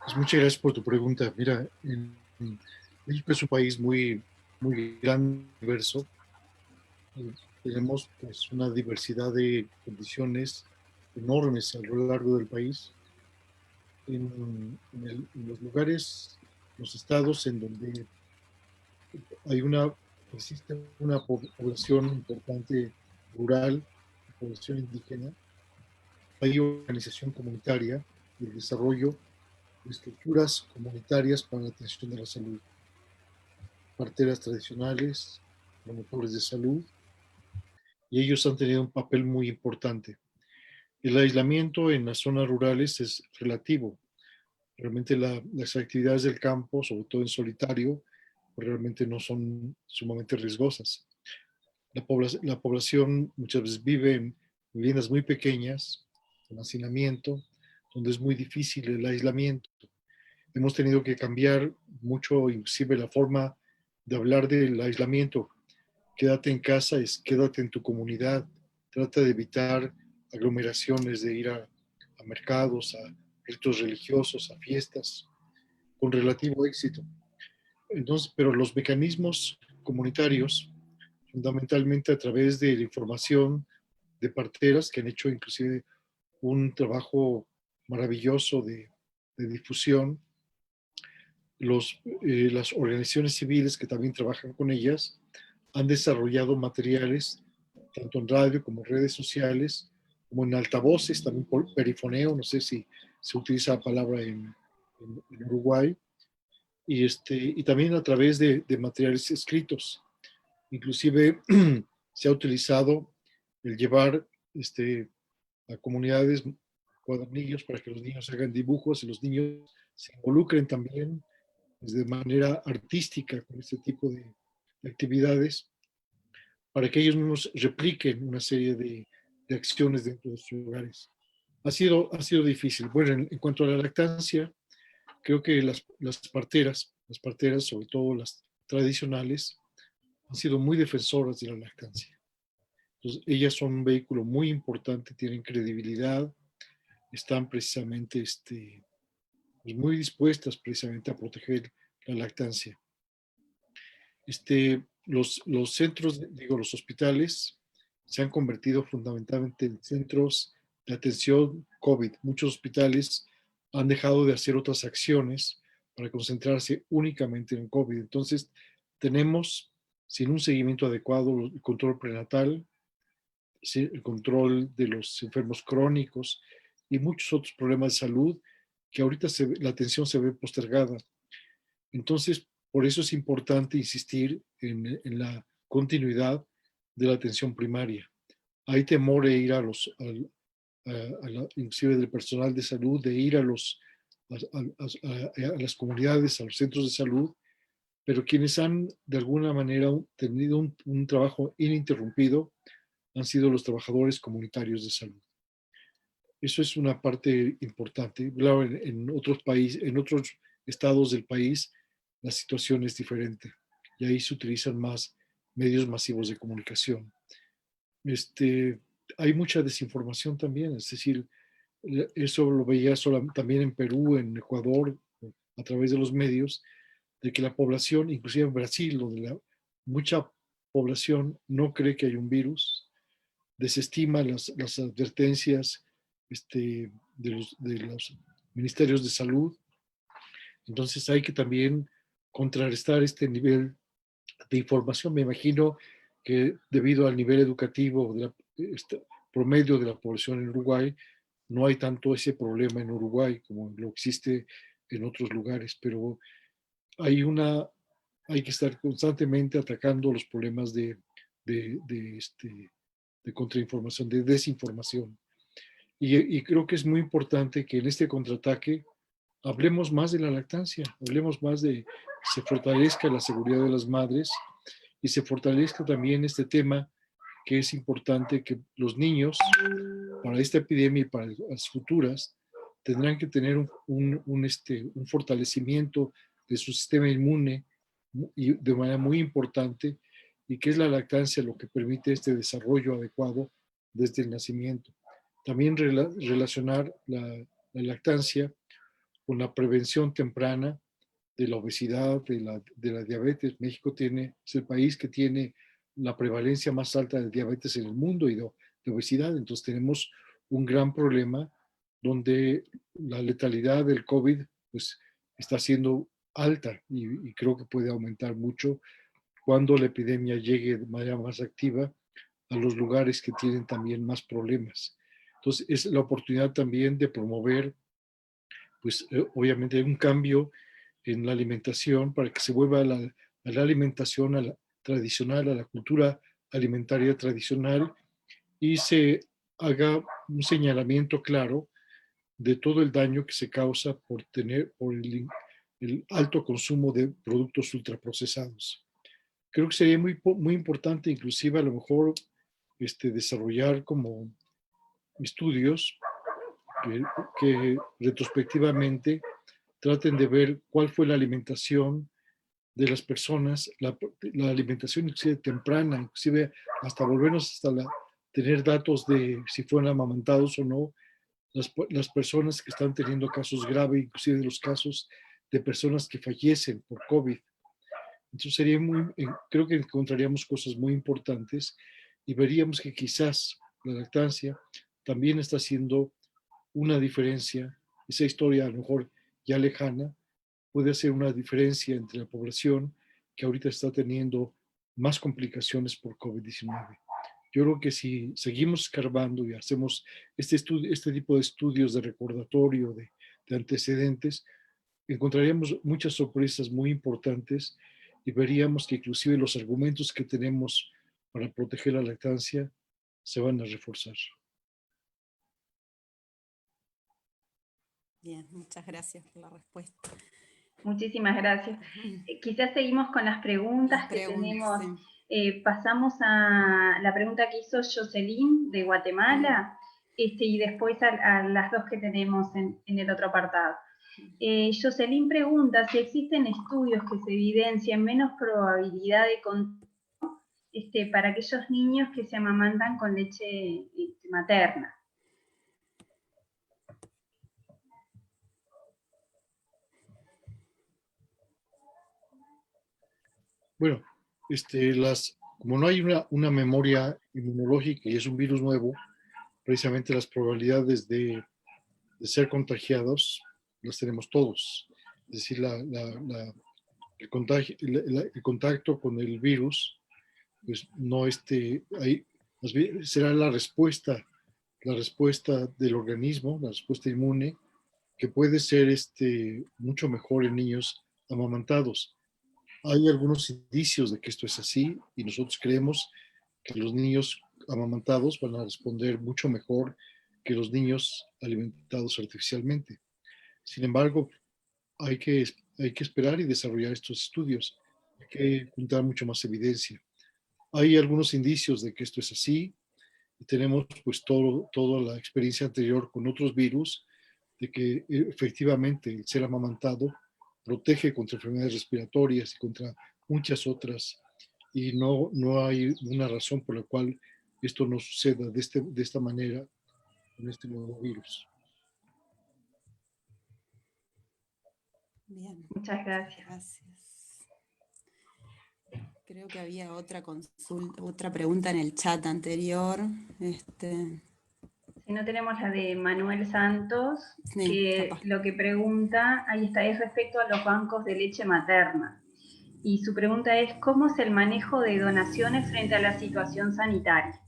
Pues muchas gracias por tu pregunta. Mira, México es un país muy, muy grande, diverso. Tenemos pues una diversidad de condiciones enormes a lo largo del país. En los lugares, los estados en donde existe una población importante rural, población indígena, hay organización comunitaria y el desarrollo de estructuras comunitarias para la atención de la salud, parteras tradicionales, promotores de salud, y ellos han tenido un papel muy importante. El aislamiento en las zonas rurales es relativo. Realmente las actividades del campo, sobre todo en solitario, pues realmente no son sumamente riesgosas. La población muchas veces vive en viviendas muy pequeñas, con hacinamiento, donde es muy difícil el aislamiento. Hemos tenido que cambiar mucho, inclusive la forma de hablar del aislamiento. Quédate en casa es quédate en tu comunidad. Trata de evitar aglomeraciones de ir a mercados, a ritos religiosos, a fiestas, con relativo éxito. Entonces, pero los mecanismos comunitarios, fundamentalmente a través de la información de parteras que han hecho inclusive un trabajo maravilloso de difusión, las organizaciones civiles que también trabajan con ellas han desarrollado materiales tanto en radio como en redes sociales, como en altavoces, también por perifoneo, no sé si se utiliza la palabra en Uruguay, y también a través de materiales escritos. Inclusive se ha utilizado el llevar a comunidades cuadernillos para que los niños hagan dibujos y los niños se involucren también de manera artística con este tipo de actividades para que ellos mismos repliquen una serie de acciones dentro de sus hogares. Ha sido difícil. Bueno, en cuanto a la lactancia, creo que las parteras, sobre todo las tradicionales, han sido muy defensoras de la lactancia. Entonces, ellas son un vehículo muy importante, tienen credibilidad, están precisamente pues muy dispuestas precisamente a proteger la lactancia. Los centros, los hospitales se han convertido fundamentalmente en centros de atención COVID. Muchos hospitales han dejado de hacer otras acciones para concentrarse únicamente en COVID. Entonces, tenemos, sin un seguimiento adecuado, el control prenatal, el control de los enfermos crónicos y muchos otros problemas de salud que ahorita la atención se ve postergada. Entonces, por eso es importante insistir en la continuidad de la atención primaria. Hay temor de ir inclusive del personal de salud, de ir a las comunidades, a los centros de salud, pero quienes han de alguna manera tenido un trabajo ininterrumpido han sido los trabajadores comunitarios de salud. Eso es una parte importante. Claro, en otros países, en otros estados del país, la situación es diferente y ahí se utilizan más medios masivos de comunicación. Hay mucha desinformación también, es decir, eso lo veía también en Perú, en Ecuador, a través de los medios, de que la población, inclusive en Brasil, donde mucha población no cree que hay un virus, desestima las advertencias de los ministerios de salud. Entonces hay que también contrarrestar este nivel de información. Me imagino que debido al nivel educativo promedio de la población en Uruguay, no hay tanto ese problema en Uruguay como lo existe en otros lugares, pero hay que estar constantemente atacando los problemas de contrainformación, de desinformación. Y creo que es muy importante que en este contraataque hablemos más de la lactancia, hablemos más de que se fortalezca la seguridad de las madres y se fortalezca también este tema que es importante, que los niños para esta epidemia y para las futuras tendrán que tener un fortalecimiento de su sistema inmune y de manera muy importante, y que es la lactancia lo que permite este desarrollo adecuado desde el nacimiento. También relacionar la lactancia con la prevención temprana de la obesidad, de la diabetes. México es el país que tiene la prevalencia más alta de diabetes en el mundo y de obesidad. Entonces tenemos un gran problema donde la letalidad del COVID pues, está siendo alta y creo que puede aumentar mucho cuando la epidemia llegue de manera más activa a los lugares que tienen también más problemas. Entonces es la oportunidad también de promover, pues obviamente un cambio en la alimentación para que se vuelva a la alimentación tradicional, a la cultura alimentaria tradicional, y se haga un señalamiento claro de todo el daño que se causa por el alto consumo de productos ultraprocesados. Creo que sería muy, muy importante, inclusive a lo mejor, desarrollar como estudios que retrospectivamente traten de ver cuál fue la alimentación de las personas, la alimentación inclusive temprana, inclusive hasta volvernos hasta tener datos de si fueron amamantados o no, las personas que están teniendo casos graves, inclusive de los casos de personas que fallecen por COVID. Entonces creo que encontraríamos cosas muy importantes y veríamos que quizás la lactancia también está haciendo una diferencia. Esa historia a lo mejor ya lejana puede hacer una diferencia entre la población que ahorita está teniendo más complicaciones por COVID-19. Yo creo que si seguimos escarbando y hacemos este tipo de estudios de recordatorio, de antecedentes, encontraríamos muchas sorpresas muy importantes y veríamos que inclusive los argumentos que tenemos para proteger la lactancia se van a reforzar. Bien, muchas gracias por la respuesta. Muchísimas gracias. Quizás seguimos con las preguntas que tenemos. Sí. Pasamos a la pregunta que hizo Jocelyn de Guatemala, y después a las dos que tenemos en el otro apartado. Jocelyn pregunta si existen estudios que se evidencien menos probabilidad de contagio para aquellos niños que se amamantan con leche materna. Bueno, como no hay una memoria inmunológica y es un virus nuevo, precisamente las probabilidades de ser contagiados las tenemos todos. Es decir, el contacto con el virus, pues no será la respuesta del organismo, la respuesta inmune, que puede ser mucho mejor en niños amamantados. Hay algunos indicios de que esto es así y nosotros creemos que los niños amamantados van a responder mucho mejor que los niños alimentados artificialmente. Sin embargo, hay que esperar y desarrollar estos estudios. Hay que juntar mucho más evidencia. Hay algunos indicios de que esto es así. Y tenemos pues toda la experiencia anterior con otros virus de que efectivamente el ser amamantado protege contra enfermedades respiratorias y contra muchas otras, y no hay una razón por la cual esto no suceda de esta manera con este nuevo virus. Bien. Muchas gracias. Creo que había otra pregunta en el chat anterior. Si no, tenemos la de Manuel Santos, sí, que capaz. Lo que pregunta, ahí está, es respecto a los bancos de leche materna. Y su pregunta es, ¿cómo es el manejo de donaciones frente a la situación sanitaria?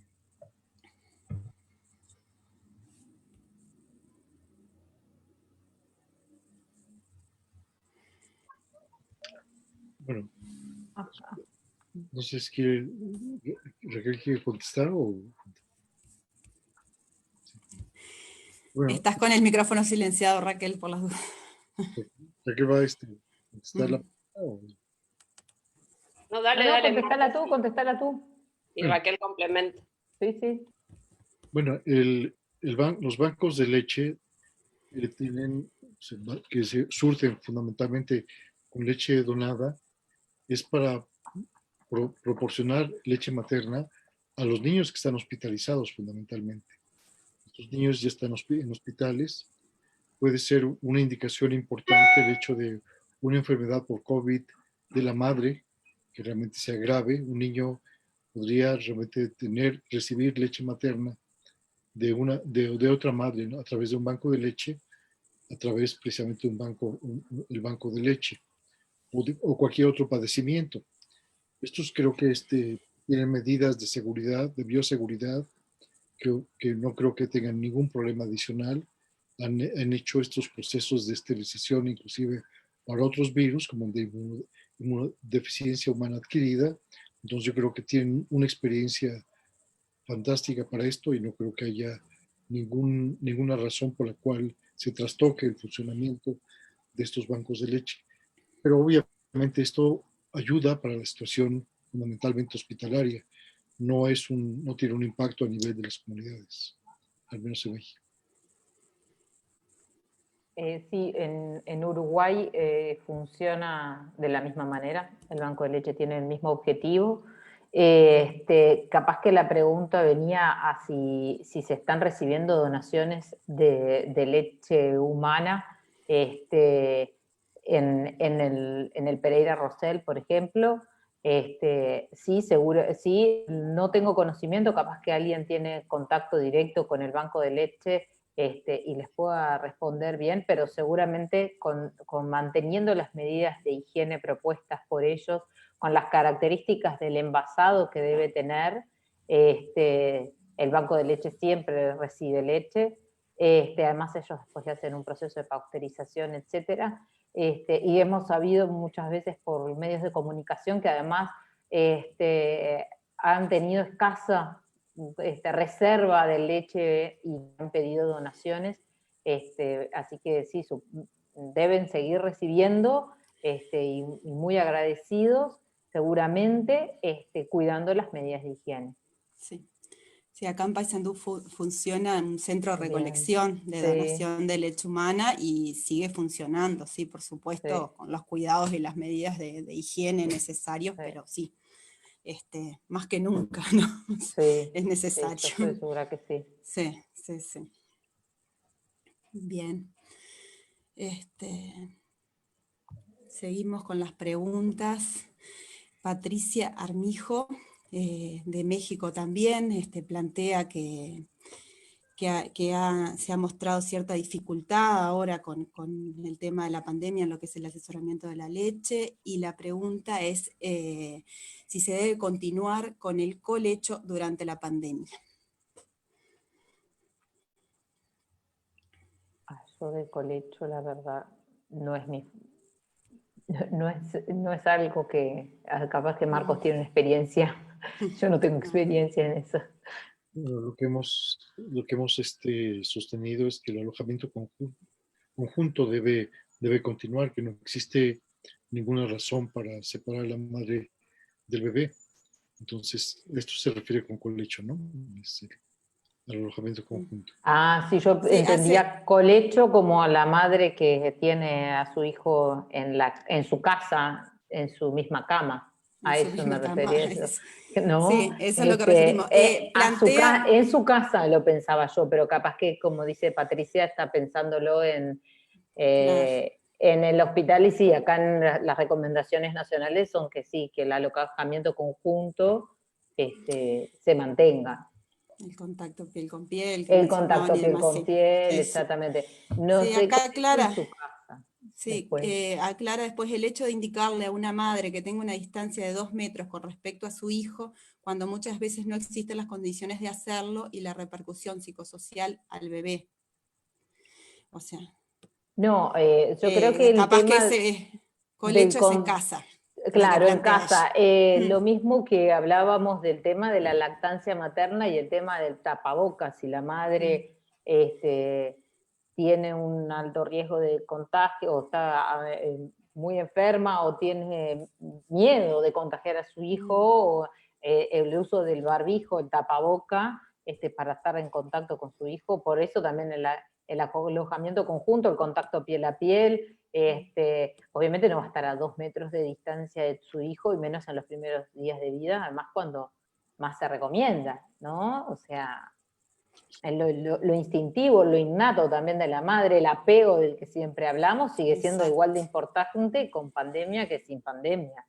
Bueno, no sé si Raquel quiere contestar o... Bueno, estás con el micrófono silenciado, Raquel, por las dudas. Raquel va a contestar la pregunta. No, dale. Contestala tú. Y Raquel complementa. Sí. Bueno, los bancos de leche que se surten fundamentalmente con leche donada, es para proporcionar leche materna a los niños que están hospitalizados fundamentalmente. Estos niños ya están en hospitales. Puede ser una indicación importante el hecho de una enfermedad por COVID de la madre, que realmente sea grave. Un niño podría realmente recibir leche materna de otra madre, ¿no? A través de un banco de leche, a través precisamente de el banco de leche o cualquier otro padecimiento. Estos creo que tienen medidas de seguridad, de bioseguridad, que no creo que tengan ningún problema adicional. Han hecho estos procesos de esterilización inclusive para otros virus como el de inmunodeficiencia humana adquirida. Entonces yo creo que tienen una experiencia fantástica para esto y no creo que haya ninguna razón por la cual se trastoque el funcionamiento de estos bancos de leche. Pero obviamente esto ayuda para la situación fundamentalmente hospitalaria. No tiene un impacto a nivel de las comunidades, al menos en México. Sí, en Uruguay funciona de la misma manera. El banco de leche tiene el mismo objetivo. Capaz que la pregunta venía a si se están recibiendo donaciones de leche humana en el Pereira Rosell, por ejemplo. Sí, seguro, sí, no tengo conocimiento, capaz que alguien tiene contacto directo con el banco de leche y les pueda responder bien, pero seguramente con manteniendo las medidas de higiene propuestas por ellos, con las características del envasado que debe tener, el banco de leche siempre recibe leche, además ellos después le hacen un proceso de pasteurización, etcétera. Y hemos sabido muchas veces por medios de comunicación que además han tenido escasa reserva de leche y han pedido donaciones, así que sí, deben seguir recibiendo y muy agradecidos, seguramente cuidando las medidas de higiene. Sí. Sí, acá en Paysandú funciona un centro de Bien. recolección de Sí. donación de leche humana y sigue funcionando, sí, por supuesto, Sí. con los cuidados y las medidas de higiene necesarios, Sí. pero sí, más que nunca, ¿no? Sí, Es necesario. sí, yo estoy segura que sí. Sí, sí, sí. Bien. Seguimos con las preguntas. Patricia Armijo, de México también, plantea que se ha mostrado cierta dificultad ahora con el tema de la pandemia en lo que es el asesoramiento de la leche, y la pregunta es si se debe continuar con el colecho durante la pandemia. Yo de colecho, la verdad, no es no es algo que, capaz que Marcos tiene una experiencia, yo no tengo experiencia en eso. Bueno, lo que hemos sostenido es que el alojamiento conjunto debe continuar, que no existe ninguna razón para separar a la madre del bebé. Entonces, esto se refiere con colecho, ¿no? Es el alojamiento conjunto. Ah, sí, yo Sí, entendía colecho como a la madre que tiene a su hijo en su casa, en su misma cama. A en su eso me misma cama. refería eso. ¿No? Sí, eso es lo que referimos. Plantea... En su casa lo pensaba yo, pero capaz que, como dice Patricia, está pensándolo Claro. en el hospital, y sí, acá en las recomendaciones nacionales son que sí, que el alojamiento conjunto se mantenga. El contacto piel con piel, que El mencionaban contacto y piel demás, con sí. piel, Sí, sí. exactamente. No Sí, sé acá cómo es aclara, en su casa. sí, Después. aclara después el hecho de indicarle a una madre que tenga una distancia de 2 metros con respecto a su hijo, cuando muchas veces no existen las condiciones de hacerlo y la repercusión psicosocial al bebé. O sea, No, yo creo que el capaz que tema ese del colecho es en casa, lo que claro, en plantea casa, ella. lo mismo que hablábamos del tema de la lactancia materna y el tema del tapabocas, si la madre tiene un alto riesgo de contagio o está muy enferma o tiene miedo de contagiar a su hijo, o, el uso del barbijo, el tapaboca, para estar en contacto con su hijo, por eso también el alojamiento conjunto, el contacto piel a piel, obviamente no va a estar a 2 metros de distancia de su hijo, y menos en los primeros días de vida, además cuando más se recomienda, ¿no? O sea, lo instintivo, lo innato también de la madre, el apego del que siempre hablamos, sigue siendo Exacto. igual de importante con pandemia que sin pandemia.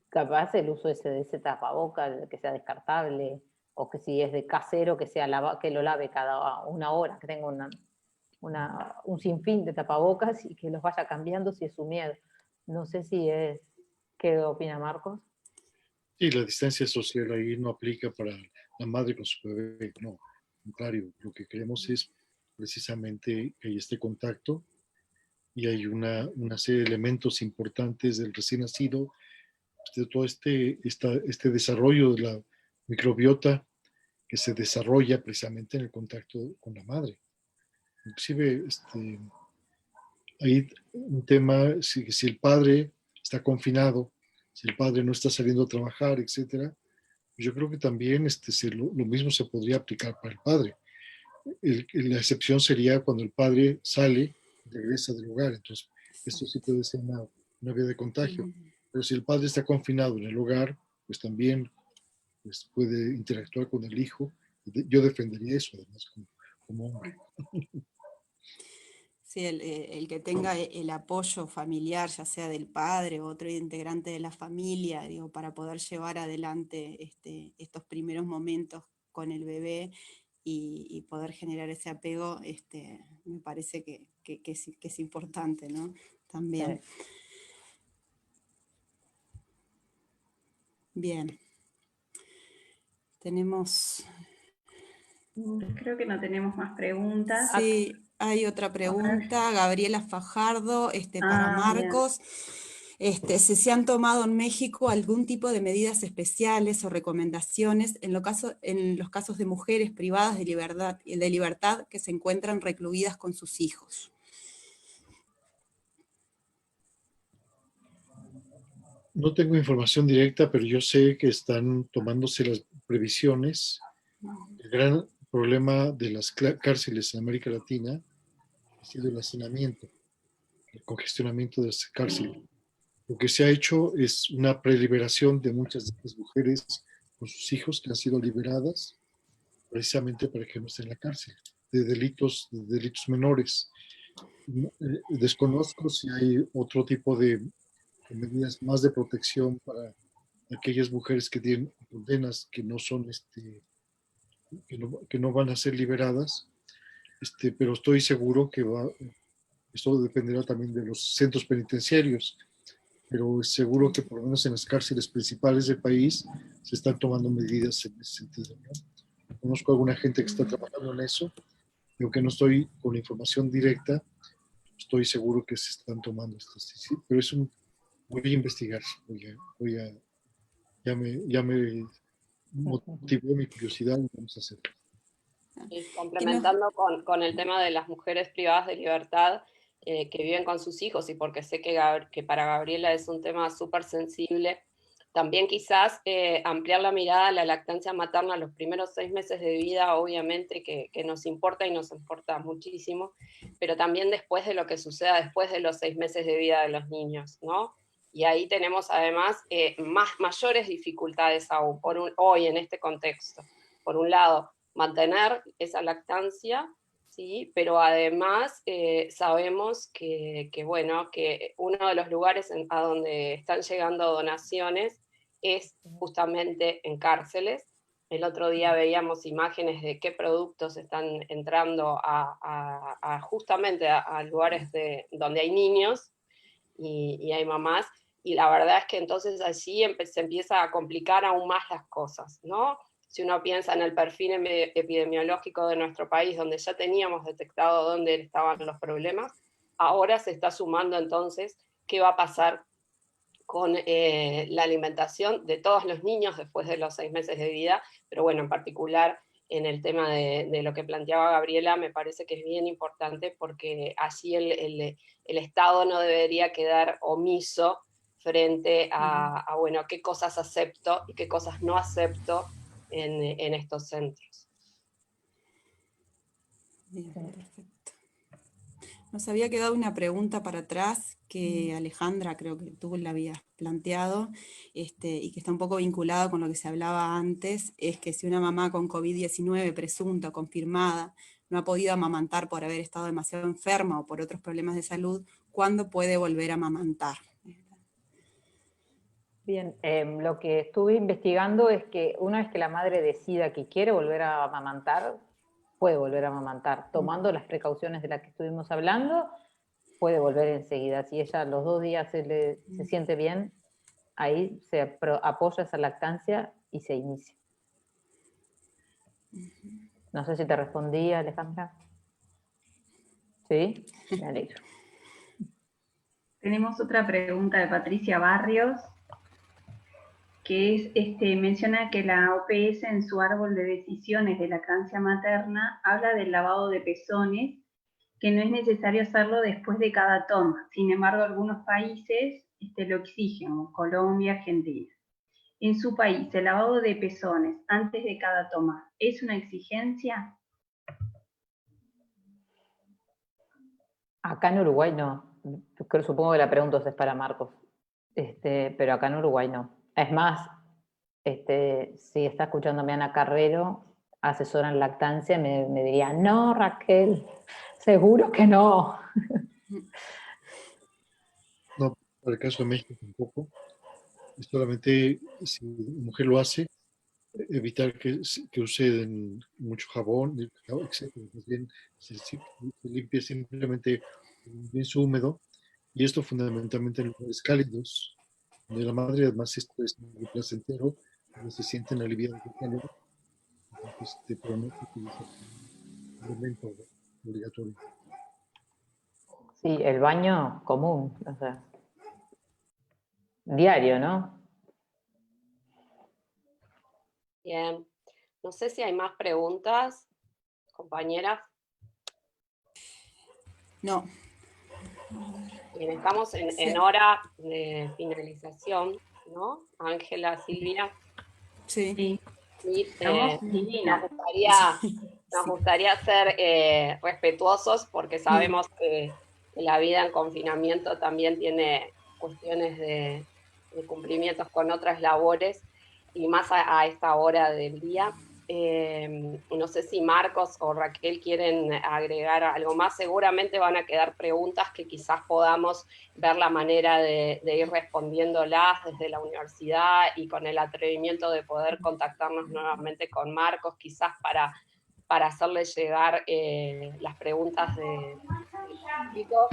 Capaz el uso de ese tapaboca, que sea descartable, o que si es de casero, que que lo lave cada una hora, que tenga un sinfín de tapabocas y que los vaya cambiando si es su miedo. No sé si es... ¿Qué opina Marcos? Sí, la distancia social ahí no aplica para la madre con su bebé, no. Al contrario, lo que queremos es precisamente que haya este contacto y hay una serie de elementos importantes del recién nacido, de todo este desarrollo de la microbiota que se desarrolla precisamente en el contacto con la madre. Inclusive, hay un tema, si el padre está confinado, si el padre no está saliendo a trabajar, etcétera, yo creo que también lo mismo se podría aplicar para el padre. La excepción sería cuando el padre sale y regresa del hogar. Entonces, esto sí puede ser una vía de contagio. Pero si el padre está confinado en el hogar, pues también pues, puede interactuar con el hijo. Yo defendería eso, además, como hombre. Sí, el que tenga el apoyo familiar, ya sea del padre o otro integrante de la familia, digo, para poder llevar adelante estos primeros momentos con el bebé y poder generar ese apego, me parece que es importante, ¿no? También. Sí. Bien. Tenemos... Creo que no tenemos más preguntas. Sí, hay otra pregunta, Gabriela Fajardo, para Bien. Marcos. Si se han tomado en México algún tipo de medidas especiales o recomendaciones en los casos de mujeres privadas de libertad que se encuentran recluidas con sus hijos. No tengo información directa, pero yo sé que están tomándose las previsiones. El gran problema de las cárceles en América Latina ha sido el hacinamiento, el congestionamiento de las cárceles. Lo que se ha hecho es una preliberación de muchas de estas mujeres con sus hijos que han sido liberadas precisamente para que no estén en la cárcel, de delitos menores. Desconozco si hay otro tipo de medidas más de protección para aquellas mujeres que tienen condenas que no son que no van a ser liberadas, pero estoy seguro que esto dependerá también de los centros penitenciarios, pero es seguro que por lo menos en las cárceles principales del país se están tomando medidas en ese sentido, ¿no? Conozco a alguna gente que está trabajando en eso, y aunque no estoy con información directa, estoy seguro que se están tomando estas, sí, pero voy a investigar, ya me motivó mi curiosidad y vamos a hacerlo. Y complementando con el tema de las mujeres privadas de libertad que viven con sus hijos, y porque sé que para Gabriela es un tema súper sensible, también quizás ampliar la mirada a la lactancia materna los primeros 6 meses de vida, obviamente que nos importa y nos importa muchísimo, pero también después de lo que suceda después de los 6 meses de vida de los niños, ¿no? Y ahí tenemos además mayores dificultades aún hoy en este contexto. Por un lado, mantener esa lactancia, ¿sí? Pero además sabemos bueno, que uno de los lugares a donde están llegando donaciones es justamente en cárceles. El otro día veíamos imágenes de qué productos están entrando justamente a lugares donde hay niños y hay mamás, y la verdad es que entonces allí se empieza a complicar aún más las cosas, ¿no? Si uno piensa en el perfil epidemiológico de nuestro país, donde ya teníamos detectado dónde estaban los problemas, ahora se está sumando entonces qué va a pasar con la alimentación de todos los niños después de los 6 meses de vida, pero bueno, en particular en el tema de lo que planteaba Gabriela, me parece que es bien importante porque así el Estado no debería quedar omiso frente a bueno, qué cosas acepto y qué cosas no acepto en estos centros. Bien, perfecto. Nos había quedado una pregunta para atrás que Alejandra creo que tú la habías planteado y que está un poco vinculado con lo que se hablaba antes, es que si una mamá con COVID-19 presunta o confirmada no ha podido amamantar por haber estado demasiado enferma o por otros problemas de salud, ¿cuándo puede volver a amamantar? Bien, lo que estuve investigando es que una vez que la madre decida que quiere volver a amamantar, puede volver a amamantar, tomando las precauciones de las que estuvimos hablando, puede volver enseguida. Si ella a los 2 días se siente bien, ahí se apoya esa lactancia y se inicia. No sé si te respondí, Alejandra. ¿Sí? Me alegro. Tenemos otra pregunta de Patricia Barrios, que es, menciona que la OPS en su árbol de decisiones de lactancia materna habla del lavado de pezones, que no es necesario hacerlo después de cada toma. Sin embargo, algunos países lo exigen, como Colombia, Argentina. En su país, el lavado de pezones antes de cada toma, ¿es una exigencia? Acá en Uruguay no. Supongo que la pregunta es para Marcos. Pero acá en Uruguay no. Es más, si está escuchándome Ana Carrero, asesora en lactancia, me diría, no, Raquel, seguro que no. No, para el caso de México tampoco. Es solamente si una mujer lo hace, evitar que use mucho jabón, etcétera. Más bien se limpie simplemente un lienzo húmedo, y esto fundamentalmente en lugares cálidos, donde la madre además esto es muy placentero, donde se sienten aliviados de calor, entonces pero no se utiliza un elemento obligatorio. Sí, el baño común, o sea, diario, ¿no? Bien. No sé si hay más preguntas, compañeras. No. Bien, estamos Sí. en hora de finalización, ¿no? Ángela, Silvia. Sí. Y, Estamos divinas. nos gustaría ser respetuosos porque sabemos que la vida en confinamiento también tiene cuestiones de cumplimientos con otras labores y más a esta hora del día. No sé si Marcos o Raquel quieren agregar algo más. Seguramente van a quedar preguntas que quizás podamos ver la manera de ir respondiéndolas desde la universidad y con el atrevimiento de poder contactarnos nuevamente con Marcos, quizás para hacerle llegar las preguntas del público.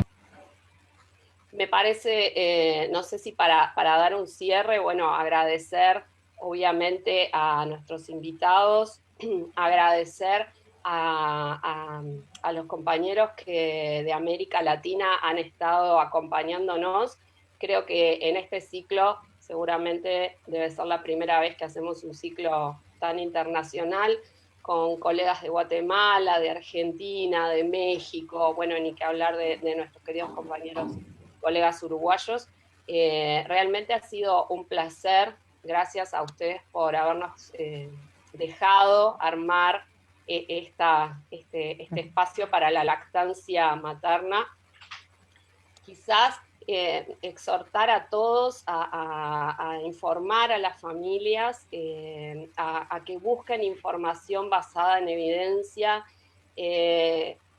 Me parece, no sé si para dar un cierre, bueno, agradecer obviamente a nuestros invitados, agradecer a los compañeros que de América Latina han estado acompañándonos. Creo que en este ciclo seguramente debe ser la primera vez que hacemos un ciclo tan internacional, con colegas de Guatemala, de Argentina, de México, bueno, ni que hablar de nuestros queridos compañeros, colegas uruguayos. Realmente ha sido un placer. Gracias a ustedes por habernos dejado armar este espacio para la lactancia materna. Quizás exhortar a todos a informar a las familias, a que busquen información basada en evidencia.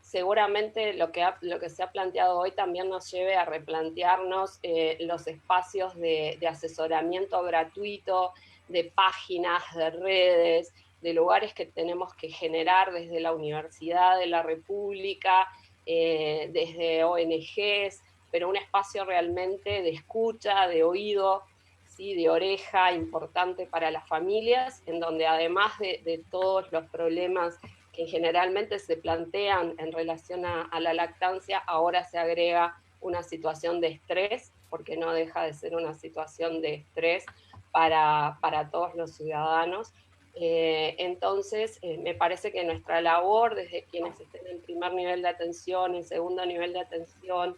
Seguramente lo que se ha planteado hoy también nos lleve a replantearnos los espacios de asesoramiento gratuito, de páginas, de redes, de lugares que tenemos que generar desde la Universidad de la República, desde ONGs, pero un espacio realmente de escucha, de oído, ¿sí? De oreja, importante para las familias, en donde además de todos los problemas que generalmente se plantean en relación a la lactancia, ahora se agrega una situación de estrés, porque no deja de ser una situación de estrés para todos los ciudadanos. Entonces, me parece que nuestra labor, desde quienes estén en primer nivel de atención, en segundo nivel de atención,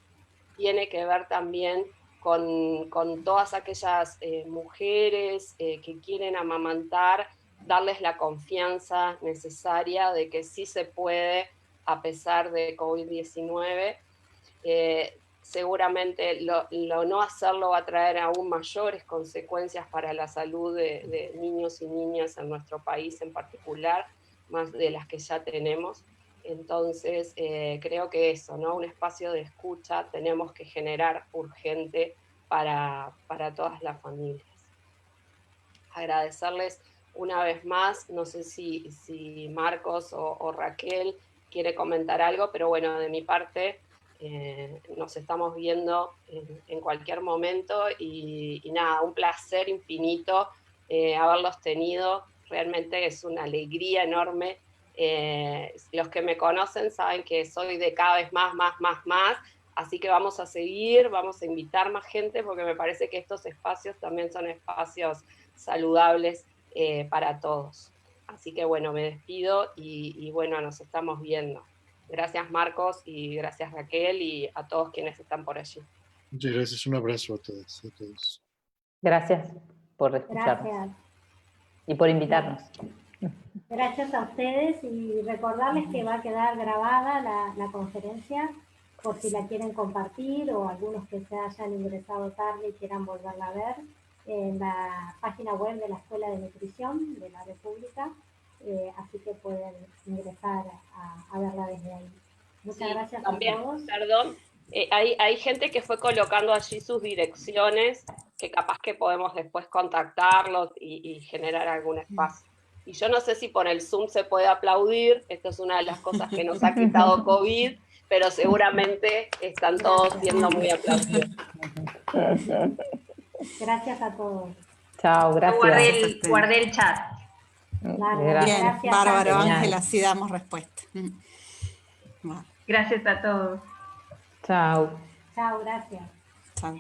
tiene que ver también con todas aquellas mujeres que quieren amamantar, darles la confianza necesaria de que sí se puede a pesar de COVID-19. Seguramente lo no hacerlo va a traer aún mayores consecuencias para la salud de niños y niñas en nuestro país en particular, más de las que ya tenemos. Entonces, creo que eso, ¿no? Un espacio de escucha tenemos que generar urgente para todas las familias. Agradecerles una vez más, no sé si Marcos o Raquel quiere comentar algo, pero bueno, de mi parte, nos estamos viendo en cualquier momento y nada, un placer infinito haberlos tenido, realmente es una alegría enorme. Los que me conocen saben que soy de cada vez más, así que vamos a seguir, vamos a invitar más gente porque me parece que estos espacios también son espacios saludables para todos. Así que bueno, me despido y bueno, nos estamos viendo. Gracias Marcos y gracias Raquel y a todos quienes están por allí. Muchas gracias, un abrazo a todas y a todos. Gracias por escucharnos. Gracias. Y por invitarnos. Gracias a ustedes y recordarles que va a quedar grabada la conferencia por si la quieren compartir o algunos que se hayan ingresado tarde y quieran volverla a ver. en la página web de la Escuela de Nutrición de la República, así que pueden ingresar a verla desde ahí. Muchas gracias también, a todos. Perdón, hay gente que fue colocando allí sus direcciones, que capaz que podemos después contactarlos y generar algún espacio. Y yo no sé si por el Zoom se puede aplaudir, esto es una de las cosas que nos ha quitado COVID, pero seguramente están todos siendo muy aplaudidos. Gracias a todos. Chao, gracias. Guardé el chat. Gracias. Bien, Gracias, bárbaro, Ángela. Ángela, así damos respuesta. Bueno, Gracias a todos. Chao. Chao, gracias. chao.